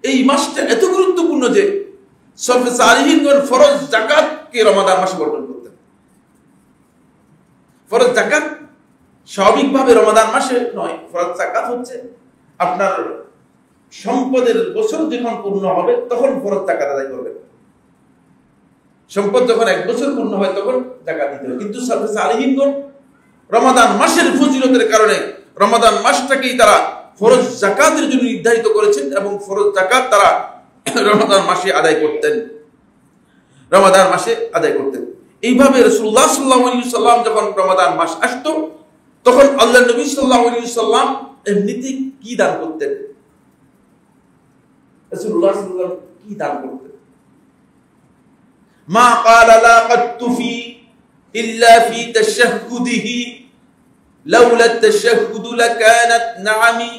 S1: এই মাসটা এত গুরুত্বপূর্ণ যে সরফে সালিহিনগণ ফরজ যাকাতকে রমাদান মাসে বর্ণন করতেন। ফরজ যাকাত স্বাভাবিকভাবে রমাদান মাসে নয়, ফরজ যাকাত হচ্ছে আপনার সম্পদের বছর যখন পূর্ণ হবে তখন ফরজ যাকাত আদায় করবেন। সম্পদ যখন 1 বছর পূর্ণ হয় তখন যাকাত দিতে হবে। কিন্তু সরফে সালিহিনগণ রমাদান মাসের ফজিলতের কারণে রমাদান মাসটাকেই তারা ফরজ যাকাতের জন্য নির্ধারিত করেছেন এবং ফরজ যাকাত তারা রমাদান মাসে আদায় করতেন, রমাদান মাসে আদায় করতেন। এইভাবে রাসূলুল্লাহ সাল্লাল্লাহু আলাইহি ওয়াসাল্লাম যখন রমাদান মাস আসতো তখন আল্লাহর নবী সাল্লাল্লাহু আলাইহি ওয়াসাল্লাম এমনিতেই কি দান করতেন? রাসূলুল্লাহ সাল্লাল্লাহু আলাইহি ওয়াসাল্লাম কি দান করতেন? মা ক্বালা লা কাততু ফি ইল্লা ফি তাশাহুদিহি লাউলা তাশাহুদু লাকানাত নাআমি।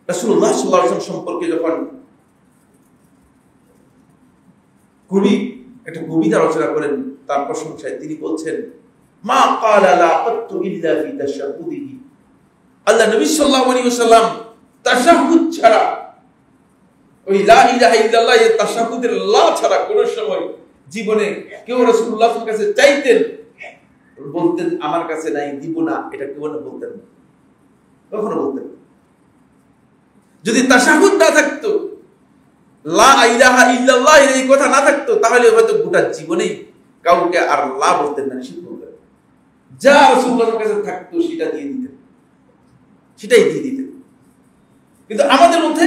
S1: রাসূলুল্লাহ সাল্লাল্লাহু আলাইহি ওয়াসাল্লাম সম্পর্কে যখন একটা কবিতা রচনা করেন তার প্রশংসায় তিনি বলছেন, মা ক্বালা লা কাততু ইল্লা ফি তাশাহুদিহি, আল্লাহ নবী সাল্লাল্লাহু আলাইহি ওয়াসাল্লাম তাশাহুদ ছাড়া, ওই লা ইলাহা ইল্লাল্লাহ এর তাশাহুদের লা ছাড়া কোন সময় জীবনে কেউ রাসূলুল্লাহর কাছে চাইতেন বলতেন আমার কাছে নাই দিব না, এটা কেউ না বলতেন না, কখনো বলতেন না। যদি তাশাহুদ না থাকতো, লা ইলাহা ইল্লাল্লাহ এই কথা না থাকতো তাহলে হয়তো গোটা জীবনেই কাউকে আর লা বলতেন না, নিষেধ করতেন। যা রাসূলুল্লাহর কাছে থাকতো সেটা দিয়ে দিতেন, সেটাই দিয়ে দিতেন। কিন্তু আমাদের মধ্যে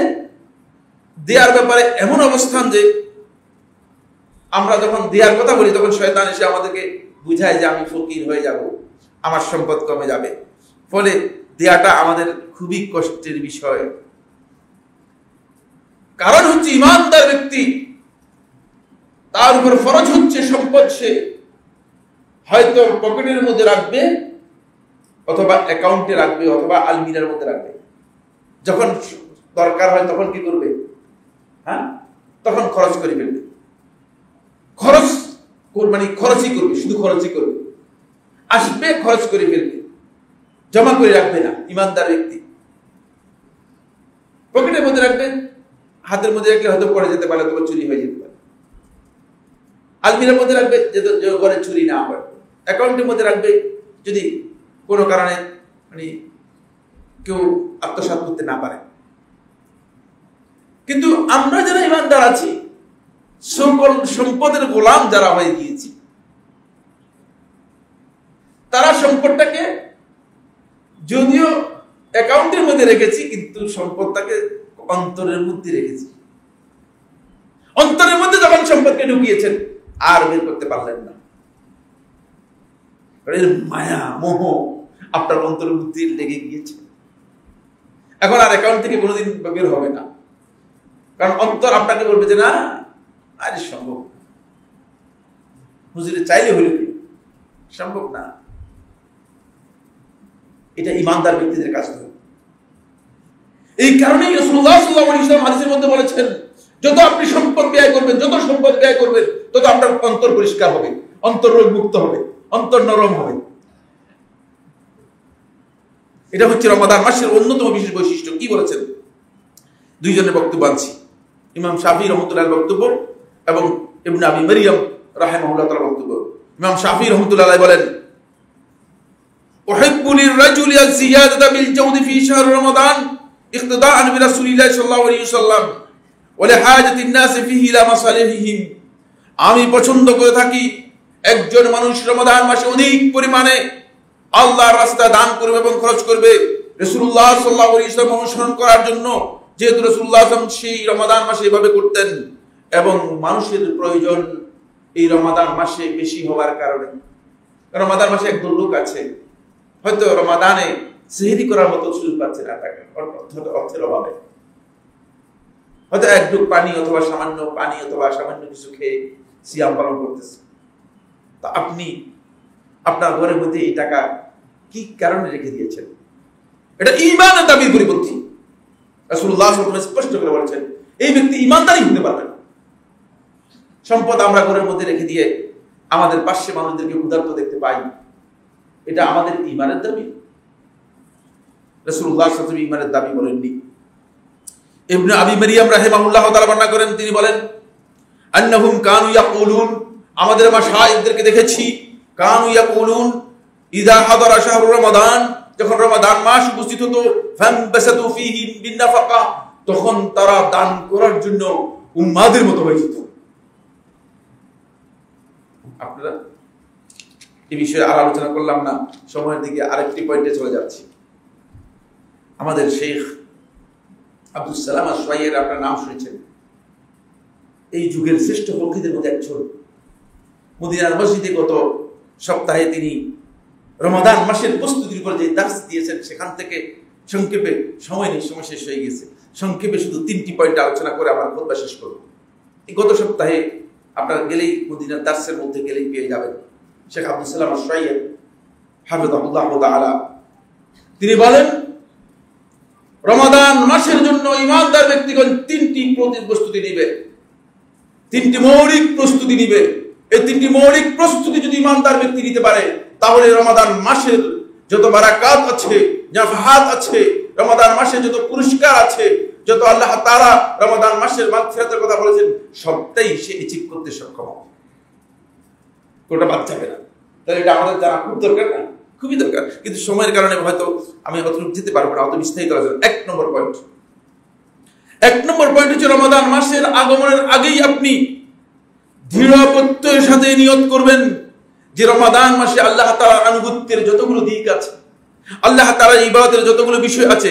S1: দেয়ার ব্যাপারে এমন অবস্থান যে আমরা যখন দেয়ার কথা বলি তখন শয়তান এসে আমাদেরকে বুঝায় যে আমি ফকির হয়ে যাব, আমার সম্পদ কমে যাবে, ফলে দেয়াটা আমাদের খুবই কষ্টের বিষয়। কারণ হচ্ছে ইমানদার ব্যক্তি তার উপর ফরজ হচ্ছে সম্পদ সে হয়তো পকেটের মধ্যে রাখবে অথবা অ্যাকাউন্টে রাখবে অথবা আলমিরার মধ্যে রাখবে। যখন দরকার হয় তখন কি করবে? তখন খরচ করে ফেলবে। খরচ মানে খরচই করবে, শুধু খরচই করবে, আসবে খরচ করে ফেলবে, জমা করে রাখবে না। ইমানদার ব্যক্তি পকেটের মধ্যে রাখবে, হাতের মধ্যে রাখলে হয়তো পড়ে যেতে পারে, তোমার চুরি হয়ে যেতে পারে। আলমিরার মধ্যে রাখবে যাতে ঘরে চুরি না হয়। অ্যাকাউন্টের মধ্যে রাখবে যদি কোনো কারণে মানে কেউ আত্মসাৎ করতে না পারে। কিন্তু আমরা যারা ইমানদার আছি, সকল সম্পদের গোলাম যারা হয়ে গিয়েছি, তারা সম্পদটাকে যদিও অ্যাকাউন্টের মধ্যে রেখেছি কিন্তু সম্পদটাকে অন্তরের মধ্যে রেখেছি। অন্তরের মধ্যে যখন সম্পদকে ঢুকিয়েছেন আর বের করতে পারলেন না, মায়া মোহ আপনার অন্তরের মধ্যে লেগে গিয়েছে। এখন আর অ্যাকাউন্ট থেকে কোনোদিন বের হবে না, কারণ অন্তর আপনাকে বলবে যে না, আরে সম্ভব না, হুজুরে চাইলে হইল কি, সম্ভব না। এটা ইমানদার ব্যক্তিদের কাজ নয়। এই কারণেই রাসূলুল্লাহ সাল্লাল্লাহু আলাইহি ওয়াসাল্লাম হাদিসের মধ্যে বলেছেন, যত আপনি সম্পদ ব্যয় করবেন, যত সম্পদ ব্যয় করবেন, তত আপনার অন্তর পরিষ্কার হবে, অন্তর রোগ মুক্ত হবে, অন্তর নরম হবে। এটা হচ্ছে রমাদান মাসের অন্যতম বিশেষ বৈশিষ্ট্য। কি বলেছেন? দুইজনের বক্তব্য আনছি, ইমাম শাফি রহমতুল্লাহর বক্তব্য এবং ইবনে আবি মারইয়াম রাহিমাহুল্লাহ তাআলার বক্তব্য। ইমাম শাফি রহমতুল্লাহ বলেন, উহিব্বু লির-রাজুলি আয-জিয়াদাতা বিল-জাওদি ফি শাহর রমাদান ইক্তিদাআন বিরাসূলিল্লাহ সাল্লাল্লাহু আলাইহি ওয়াসাল্লাম ওয়া লিহাজাতিন নাস ফিহি ইলা মাসালিহিহিম। আমি পছন্দ করে থাকি একজন মানুষ রমাদান মাসে অধিক পরিমাণে আল্লাহর রাস্তায় দান করবে এবং খরচ করবে রাসূলুল্লাহ সাল্লাল্লাহু আলাইহি ওয়াসাল্লাম অনুসরণ করার জন্য, যেহেতু রাসূলুল্লাহ সাল্লাল্লাহু আলাইহি ওয়াসাল্লাম সেই রমাদান মাসে এভাবে করতেন এবং মানুষের প্রয়োজন এই রমাদান মাসে বেশি হওয়ার কারণে। রমাদান মাসে একদল লোক আছে হয়তো রমাদানে সেহরি করার মতো সুযোগ পাচ্ছে না, অর্থের অভাবে হয়তো এক ঢুক পানি অথবা সামান্য পানি অথবা সামান্য কিছু খেয়ে সিয়াম পালন করতেছে। তা আপনি আপনার ঘরের মধ্যে এই টাকা কি কারণে রেখে দিয়েছেন? এটা ঈমানের দাবির পরিপন্থী। রাসূলুল্লাহ সাল্লাল্লাহু আলাইহি ওয়াসাল্লাম স্পষ্ট করে বলেছেন এই ব্যক্তি ঈমানদারই হতে পারবে না। সম্পদ আমরা ঘরের মধ্যে রেখে দিয়ে আমাদের পাশে মানুষদেরকে ক্ষুধার্ত দেখতে পাই, এটা আমাদের ঈমানের দাবি? রাসূলুল্লাহ সাল্লাল্লাহু আলাইহি ওয়াসাল্লাম ঈমানের দাবি বলেননি। ইবনে আবি মারইয়াম রাহিমাহুল্লাহ তাআলা বর্ণনা করেন, তিনি বলেন আন্নাহুম কানু ইয়াকুলুন, আমাদের মাশায়েখদেরকে দেখেছি, কানু ইয়াকুলুন ইযা হাদারা শাহরু রমাদান, যখন রমাদান মাস উপস্থিত হতো, ফামবাসাতু ফীহি বিন-নাফাকা, তখন তারা দান করার জন্য উম্মাদের মতো হয়ে যেত। আপনারা এই বিষয়ে আর আলোচনা করলাম না, সময়ের দিকে আরেকটি পয়েন্টে চলে যাচ্ছি। আমাদের শেখ আব্দুস সালাম আশ-শুআইর, আপনার নাম শুনেছেন, এই যুগের শ্রেষ্ঠ ফকিহদের মধ্যে একজন। মদিনার মসজিদে গত সপ্তাহে তিনি রমাদান মাসের প্রস্তুতির উপর যে দার্স দিয়েছেন, সেখান থেকে সংক্ষেপে, সময় নেই, সময় শেষ হয়ে গেছে, সংক্ষেপে শুধু 3টি পয়েন্ট আলোচনা করে আমার খুতবা শেষ করব। এই গত সপ্তাহে আপনারা গেলেই মদিনার দার্সের মধ্যে গেলেই পেয়ে যাবেন শেখ আব্দুস সালাম আশ-শুআইর হাফিজাহুল্লাহ তাআলা। তিনি বলেন রমাদান মাসের জন্য ঈমানদার ব্যক্তিগণ 3টি প্রস্তুতি নিবে, 3টি মৌলিক প্রস্তুতি নিবে। এই 3টি মৌলিক প্রস্তুতি যদি ঈমানদার ব্যক্তি নিতে পারে, তাহলে রমাদান মাসের যত বারাকাত আছে, নাফাহাত আছে, রমাদান মাসে যত পুরস্কার আছে, যত আল্লাহ তাআলা রমাদান মাসের মাগফিরাতের কথা বলেছেন, সবটাই সে অ্যাচিভ করতে সক্ষম হবে, কোনটা বাদ যাবে না। তাহলে এটা আমাদের জানা খুব দরকার না, খুবই দরকার, কিন্তু সময়ের কারণে হয়তো আমি অতটুকু যেতে পারবো না, অত বিস্তারিত আলোচনা। 1 নম্বর পয়েন্ট হচ্ছে রমাদান মাসের আগমনের আগেই আপনি দৃঢ় প্রত্যয়ের সাথে নিয়ত করবেন যে রমাদান মাসে আল্লাহ তাআলার আনুগত্যের যতগুলো দিক আছে, আল্লাহ তাআলার ইবাদতের যতগুলো বিষয় আছে,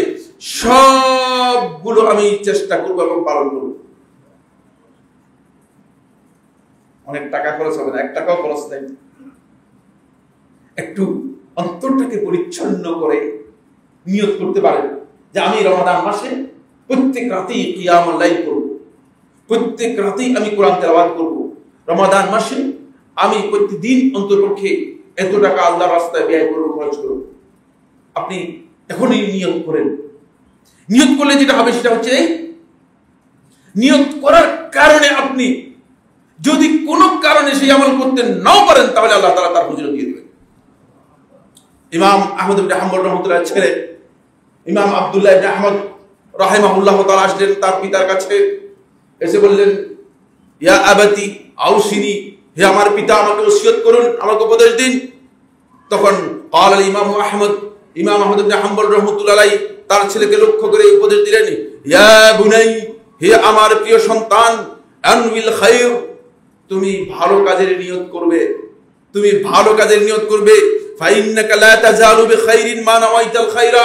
S1: সবগুলো আমি চেষ্টা করব এবং পালন করব। অনেক টাকা খরচ হবে না, 1 টাকাও খরচ নেই। একটু অন্তরটাকে পরিচ্ছন্ন করে নিয়ত করতে পারেন যে আমি রমাদান মাসে প্রত্যেক রাতেই কিয়ামুল লাইল করব, প্রত্যেক রাতেই আমি কোরআন তেলাওয়াত করব, রমাদান মাসে আমি প্রতিদিন অন্ততপক্ষে এত টাকা আল্লাহর রাস্তায় ব্যয় করব, খরচ করব। আপনি এখনই নিয়ত করেন। নিয়ত করলে যেটা হবে সেটা হচ্ছে নিয়ত করার কারণে আপনি যদি কোনো কারণে সেই আমল করতে নাও পারেন, তাহলে আল্লাহ তাআলা তার ফজিলত দিয়ে দেবেন। ইমাম আহমদ ইবনে হাম্বল রাহমাতুল্লাহ ছেলে ইমাম আব্দুল্লাহ ইবনে আহমদ রাহিমাহুল্লাহ তাআলা আসলেন তার পিতার কাছে, এসে বললেন, ইয়া আবাতি আউসিনি, হে আমার পিতা, আমাকে ওসিয়ত করুন, আমাকে উপদেশ দিন। তখন قال الامام احمد, ইমাম আহমদ ইবনে হাম্বল রাহমাতুল্লাহ আলাইহি তার ছেলেকে লক্ষ্য করে উপদেশ দিলেন, ইয়া বুনাই, হে আমার প্রিয় সন্তান, আনবিল খায়র, তুমি ভালো কাজের নিয়ত করবে, তুমি ভালো কাজের নিয়ত করবে। ফাইন্নাকা লা তাজালু বিখাইরিন মা নাওয়াইতাল খায়রা,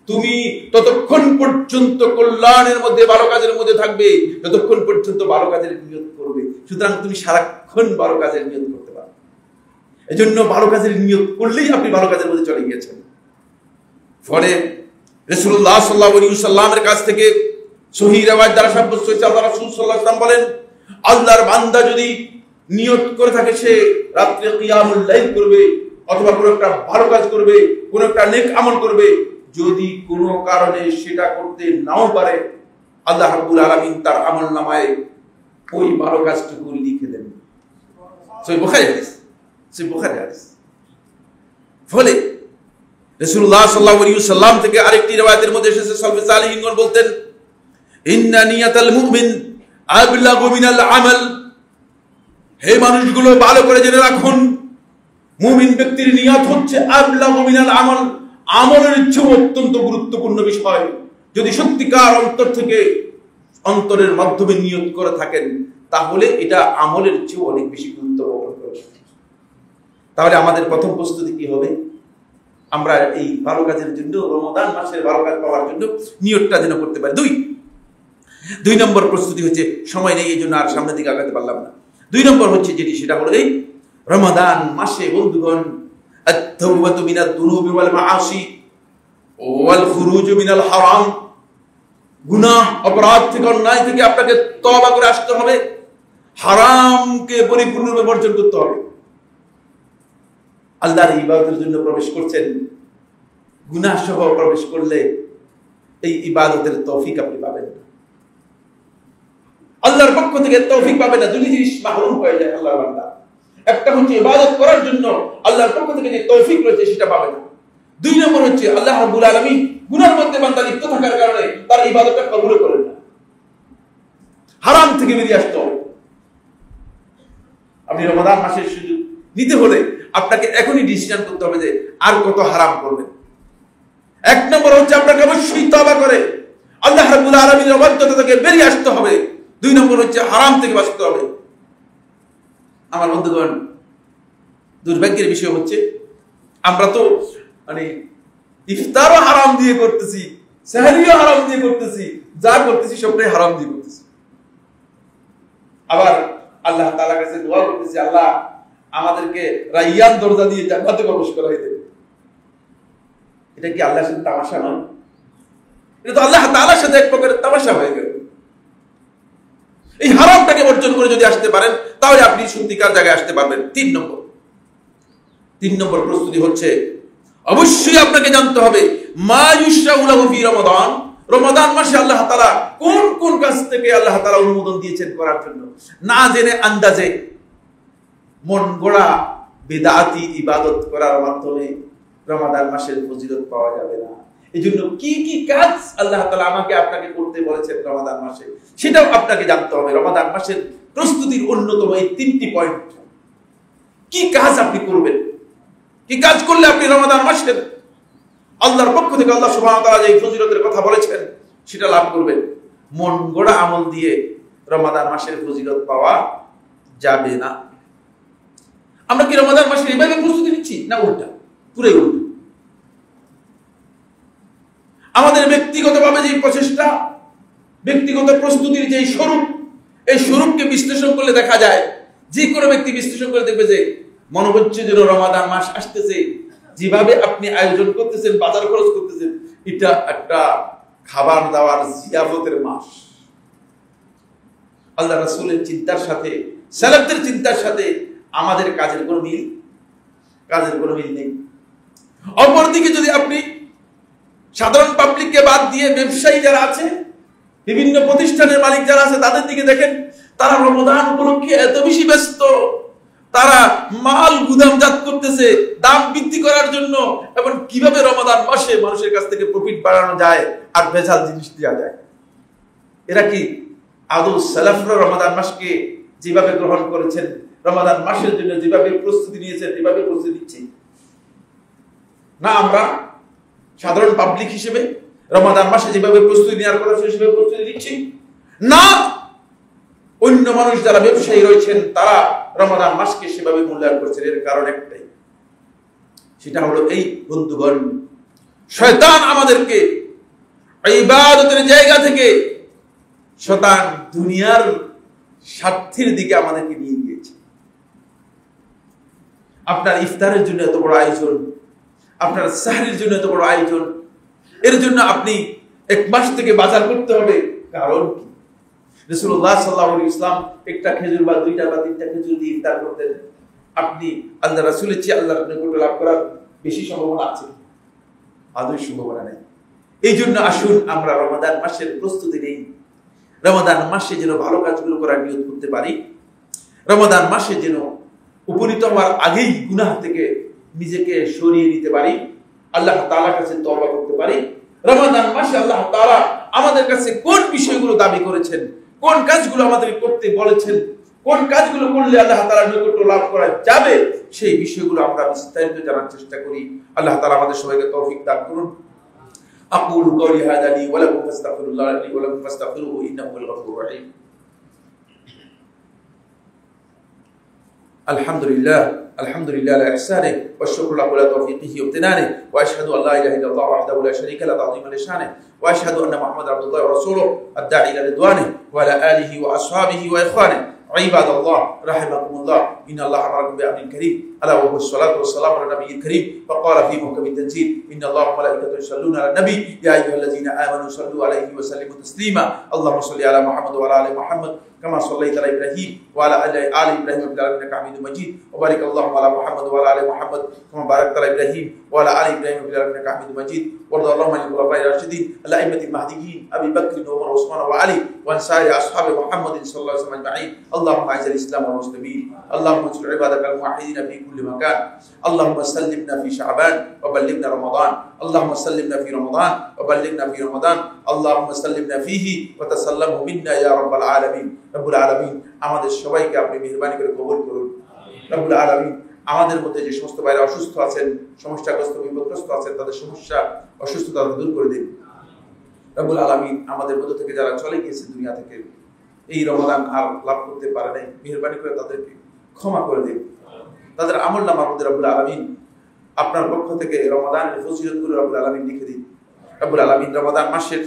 S1: তুমি ততক্ষণ পর্যন্ত কল্যাণের মধ্যে, ভালো কাজের মধ্যে থাকবে যতক্ষণ পর্যন্ত ভালো কাজের নিয়ত করবে। সুতরাং তুমি সারাক্ষণ ভালো কাজের নিয়ত করতে পারো। এজন্য ভালো কাজের নিয়ত করলেই আপনি ভালো কাজের মধ্যে চলে গিয়েছেন। ফলে রাসূলুল্লাহ সাল্লাল্লাহু আলাইহি ওয়াসাল্লামের কাছ থেকে সহিহ riwayat দ্বারা সাব্যস্ত হয়েছে, আল্লাহ রাসূল সাল্লাল্লাহু আলাইহি ওয়াসাল্লাম বলেন, আল্লাহর বান্দা যদি নিয়ত করে থাকে সে রাত্রে কিয়ামুল লাইল করবে অথবা কোনো একটা ভালো কাজ করবে, কোনো একটা নেক আমল করবে, যদি কোনো কারণে সেটা করতে নাও পারে, আল্লাহ রাব্বুল আলামিন তার আমলনামায় ওই ভালো কাজটুকু লিখে দেন। সহিহ বুখারী হাদিস। ফলে রাসূলুল্লাহ সাল্লাল্লাহু আলাইহি ওয়াসাল্লাম থেকে আরেকটি riwayat-এর মধ্যে এসেছে, সালফে সালিহিনগণ বলতেন, ইন্না নিয়াতাল মুমিন আবলাগু মিনাল আমাল, হে মানুষগুলো ভালো করে জেনে রাখুন, মুমিন ব্যক্তির নিয়ত হচ্ছে আবলাগু মিনাল আমল, আমলের চেয়ে অত্যন্ত গুরুত্বপূর্ণ বিষয়। যদি সত্যিকার অন্তর থেকে অন্তরের মাধ্যমে নিয়ত করে থাকেন তাহলে এটা আমলের চেয়ে অনেক বেশি গুরুত্ব বহন করে। তাহলে আমাদের প্রথম প্রস্তুতি কি হবে? আমরা এই ভালো কাজের জন্য, রমাদান মাসের ভালো কাজ পাওয়ার জন্য নিয়তটা যেন করতে পারি। দুই নম্বর প্রস্তুতি হচ্ছে, সময় নেই এই জন্য আর সামনের দিকে আগাতে পারলাম না। 2 নম্বর হচ্ছে যেটি, সেটা হলো এই রমাদান মাসে বন্ধুগণ আত-তাওবাতু মিনাদ দুনুবি ওয়াল মাআসি ওয়াল খুরুজু মিনাল হারাম, গুনাহ অপরাধ থেকে, অন্যায় থেকে আপনাকে তওবা করে আসতে হবে, হারামকে পরিপূর্ণরূপে বর্জন করতে হবে। আল্লাহর ইবাদতের জন্য প্রবেশ করছেন, গুনাহ সহ প্রবেশ করলে এই ইবাদতের তৌফিক আপনি পাবেন না, আল্লাহর পক্ষ থেকে তৌফিক পাবেন না। দুটি জিনিস মাহরুম হয়ে যায় আল্লাহর বান্দা। একটা হচ্ছে ইবাদত করার জন্য আল্লাহর পক্ষ থেকে যে তৌফিক রয়েছে সেটা পাবে না। 2 নম্বর হচ্ছে আল্লাহ রাব্বুল আলামিন গুনাহের মধ্যে বান্দা লিপ্ত থাকার কারণে তার ইবাদতটা কবুল করেন না। হারাম থেকে বেরিয়ে আসতে হবে। আপনি রমাদান মাসের সুযোগ নিতে হলে আপনাকে এখনই ডিসিশন করতে হবে যে আর কত হারাম করবেন। 1 নম্বর হচ্ছে আপনাকে অবশ্যই তওবা করে আল্লাহ রাব্বুল আলামিনের অবাধ্যতা থেকে বেরিয়ে আসতে হবে। 2 নম্বর হচ্ছে হারাম থেকে বাঁচতে হবে। আমার বন্ধুগণ, দুর্ভাগ্যের বিষয় হচ্ছে আমরা তো ইফতারও হারাম দিয়ে করতেছি, সেহরিও হারাম দিয়ে করতেছি, যা করতেছি সবটাই হারাম দিয়ে করতেছি। আবার আল্লাহ তাআলার কাছে দোয়া করতেছি, আল্লাহ আমাদেরকে রাইয়ান দরজা দিয়ে জান্নাতে প্রবেশ করাই দেবে। এটা কি আল্লাহর সাথে তামাশা নয়? এটা তো আল্লাহ তাআলার সাথে এক প্রকারের তামাশা হয়ে গেল। এই হারামটাকে বর্জন করে যদি আসতে পারেন তাহলে আপনি সত্যিকার জায়গায় আসতে পারবেন। 3 নম্বর প্রস্তুতি হচ্ছে অবশ্যই আপনাকে জানতে হবে মা ইউশরাউ লাহু ফি রমাদান, রমাদান মাসে আল্লাহ তাআলা কোন কোন কাজ থেকে আল্লাহ তাআলা অনুমোদন দিয়েছেন করার জন্য। না জেনে আন্দাজে মন গড়া বিদআতি ইবাদত করার মাধ্যমে রমাদান মাসের ফজিলত পাওয়া যাবে না। এজন্য কি কি কাজ আল্লাহ তাআলা আমাকে আপনাকে করতে বলেছেন রমাদান মাসে সেটাও আপনাকে জানতে হবে। রমাদান মাসের প্রস্তুতির অন্যতম এই 3টি পয়েন্ট। কি কাজ আপনি করবেন, কি কাজ করলে আপনি রমাদান মাসের আল্লাহর পক্ষ থেকে আল্লাহ সুবহানাহু ওয়া তাআলা যে ফজিলতের কথা বলেছেন সেটা লাভ করবেন। মন গড়া আমল দিয়ে রমাদান মাসের ফজিলত পাওয়া যাবে না। আমরা কি রমাদান মাসের এইভাবে প্রস্তুতি নিচ্ছি না উল্টা? পুরোই উল্টা। আমাদের ব্যক্তিগতভাবে যে প্রচেষ্টা, ব্যক্তিগত প্রস্তুতির যে স্বরূপ, এই স্বরূপকে বিশ্লেষণ করলে দেখা যায়, যে কোনো ব্যক্তি বিশ্লেষণ করে দেখবে যে মনে হচ্ছে যেন রমাদান মাস আসতেছে, যেভাবে আপনি আয়োজন করতেছেন, বাজার খরচ করতেছেন, এটা একটা খাবার দাবার জিয়াফতের মাস। আল্লাহ রাসূলের চিন্তার সাথে, সালাফদের চিন্তার সাথে আমাদের কাজের কোনো মিল নেই। অপরদিকে যদি আপনি সাধারণ পাবলিককে বাদ দিয়ে ব্যবসায়ী যারা আছে, বিভিন্ন প্রতিষ্ঠানের মালিক যারা আছে, তাদের দিকে দেখেন, তারা রমাদান উপলক্ষে এত বেশি ব্যস্ত, তারা মাল গুদামজাত করতেছে দাম বৃদ্ধি করার জন্য, এবং কিভাবে রমাদান মাসে মানুষের কাছ থেকে প্রফিট বাড়ানো যায় আর ভেজাল জিনিস দেওয়া যায়। এরা কি আদৌ সালাফরা রমাদান মাসকে যেভাবে গ্রহণ করেছেন, রমাদান মাসের জন্য যেভাবে প্রস্তুতি নিয়েছেন, এভাবে প্রস্তুতি নিচ্ছি না? আমরা সাধারণ পাবলিক হিসেবে রমাদান মাসে যেভাবে প্রস্তুতি নেওয়ার কথা সেভাবে প্রস্তুতি নিচ্ছি না? অন্য মানুষ যারা ব্যবসায়ী রয়েছেন তারা রমাদান মাসকে সেভাবে মূল্যায়ন করছেন। এর কারণ একটাই, সেটা হলো এই বন্ধুগণ, শয়তান আমাদেরকে ইবাদতের জায়গা থেকে শয়তান দুনিয়ার স্বার্থের দিকে আমাদেরকে নিয়ে গিয়েছে। আপনার ইফতারের জন্য এত বড় আয়োজন, আপনার সাহরির জন্য এত বড় আয়োজন, এর জন্য আপনি 1 মাস থেকে বাজার করতে হবে। কারণ কি? রাসূলুল্লাহ সাল্লাল্লাহু আলাইহি ওয়াসাল্লাম একটা খেজুর বা 2টা বা 3টা খেজুর দিয়ে ইফতার করতেন। আপনি আল্লাহ রাসূলের চেয়ে আল্লাহর নিকট লাভ করার বেশি সম্ভাবনা আছে? আদৌ সম্ভাবনা নেই। এই জন্য আসুন আমরা রমাদান মাসের প্রস্তুতি নেই, রমাদান মাসে যেন ভালো কাজগুলো করার নিয়ত করতে পারি, রমাদান মাসে যেন উপনীত হওয়ার আগেই গুনাহ থেকে নিজেকে সরিয়ে নিতে পারি, আল্লাহ তাআলার কাছে তওবা করতে পারি। রমাদান মাসে আল্লাহ তাআলা আমাদের কাছে কোন বিষয়গুলো দাবি করেছেন, কোন কাজগুলো আমাদের করতে বলেছেন, কোন কাজগুলো করলে আল্লাহ তাআলার নৈকট্য লাভ করা যাবে সেই বিষয়গুলো আমরা বিস্তারিত জানার চেষ্টা করি। আল্লাহ তাআলা আমাদের সবাইকে তৌফিক দান করুন। আকুলু কওলি হাযা লি ওয়া লাকুম ফাস্তাগফিরুল্লাহ লি ওয়া লাকুম ফাস্তাগফিরুহু ইন্নাহু হুয়াল গফুরুর রহিম। আলহামদুলিল্লাহ আলহামদুলিল্লাহ আলা ইহসানিহি ওয়া শুকরু লাহু আলা তাওফীকিহি ওয়া ইমতিনানিহি ওয়া আশহাদু আল্লা ইলাহা ইল্লাল্লাহ ওয়াহদাহু লা শারীকা লাহু তা'যীমান লিশানিহি ওয়া আশহাদু আন্না মুহাম্মাদান আবদুল্লাহি ওয়া রাসূলুহু আদ-দাঈ ইলা রিদওয়ানিহি ওয়া আলা আলিহি ওয়া আসহাবিহি ওয়া ইখওয়ানিহি عباد الله رحمكم الله إن الله أمركم بأمر كريم ألا وهو الصلاة والسلام على النبي الكريم فقال في محكم التنزيل إن الله وملائكته يصلون على النبي يا أيها الذين آمنوا صلوا عليه وسلموا تسليما اللهم صل على محمد وعلى آل محمد كما صليت على إبراهيم وعلى آل إبراهيم في العالمين إنك حميد مجيد وبارك اللهم على محمد وعلى آل محمد كما باركت على إبراهيم وعلى آل إبراهيم في العالمين إنك حميد مجيد وارض اللهم عن الخلفاء الراشدين الأئمة المهديين أبي بكر وعمر وعثمان وعلي وعن سائر أصحاب محمد صلى الله عليه وسلم أجمعين اللهم أعز الإسلام والمسلمين اللهم انصر عبادك الموحدين في كل مكان اللهم سلمنا في شعبان وبلغنا رمضان اللهم سلمنا في رمضان وبلغنا في رمضان اللهم سلمنا فيه وتسلمه منا يا رب العالمين রব্বুল আলামিন আমাদের সবাইকে আপনি মেহেরবানি করে কবুল করুন। রব্বুল আলামিন আমাদের মধ্যে যে সমস্ত ভাইরা অসুস্থ আছেন, সমস্যাগ্রস্ত বিপদগ্রস্ত আছেন, তাদের সমস্যা অসুস্থতা দূর করে দিন। রব্বুল আলামিন আমাদের মধ্য থেকে যারা চলে গিয়েছে দুনিয়া থেকে, এই রমাদান আর লাভ করতে পারে নাই, মেহেরবানি করে তাদেরকে ক্ষমা করে দিন। তাদের আমলনামার মধ্যে রব্বুল আলামিন আপনার পক্ষ থেকে রমাদানের ফজিলতগুলো রব্বুল আলামিন লিখে দিন। রব্বুল আলামিন রমাদান মাসের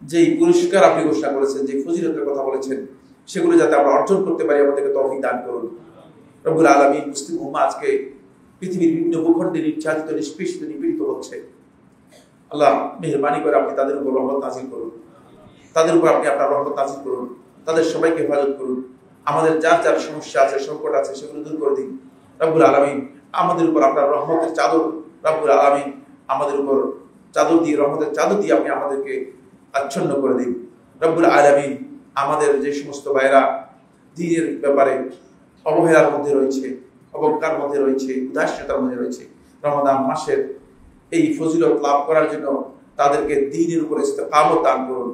S1: যেই পুরস্কার আপনি ঘোষণা করেছেন, যে ফজিলতের কথা বলেছেন, সেগুলো যাতে আমরা অর্জন করতে পারি আমাদেরকে তৌফিক দান করুন। রব্বুল আলামিন মুসলিম উম্মাহ আজকে পৃথিবীর বিভিন্ন ভূখণ্ডে নির্যাতিত, নিষ্পেষিত, নিপীড়িত হচ্ছে। আল্লাহ মেহেরবানি করে আপনি তাদের উপর রহমত নাযিল করুন, তাদের উপর আপনি আপনার রহমত নাযিল করুন, তাদের সবাইকে হেফাজত করুন। আমাদের যার যার সমস্যা আছে, সংকট আছে, সেগুলো দূর করে দিন। রব্বুল আলামিন আমাদের উপর আপনার রহমতের চাদর, রব্বুল আলামিন আমাদের উপর চাদর দিয়ে, রহমতের চাদর দিয়ে আপনি আমাদেরকে আচ্ছন্ন করে দিন। রব্বুল আলামিন আমাদের যে সমস্ত ভাইরা দ্বীনের ব্যাপারে অবহেলার মধ্যে রয়েছে, অবজ্ঞার মধ্যে রয়েছে, উদাসীনতার মধ্যে রয়েছে, রমাদান মাসের এই ফজিলত লাভ করার জন্য তাদেরকে দ্বীনের উপরে ইস্তেকামত দান করুন।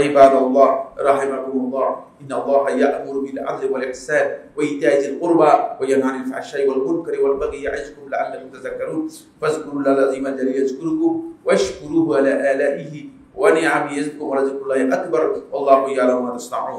S1: ইবাদাল্লাহ রাহিমাকুমুল্লাহ ইন্নাল্লাহা ইয়া'মুরু বিল আদলি ওয়াল ইহসান ওয়া ইতা'i যিল কুরবা ওয়া ইয়ানহা আনিল ফাহশাই ওয়াল মুনকারি ওয়াল বাগyi ইয়া'iযুকুম লা'আল্লাকুম তাযাক্কারুন ফাযকুরুল্লাহা আযীমা জালিলা ইয়াযকুরুকুম ওয়াশকুরুহু আলা আলাইহি ওয়া নি'আমিহি ইয়াযকুরুকুম ওয়া লাযিকরুল্লাহি আকবার ওয়াল্লাহু ইয়া'লামু মা তাসনা'উন।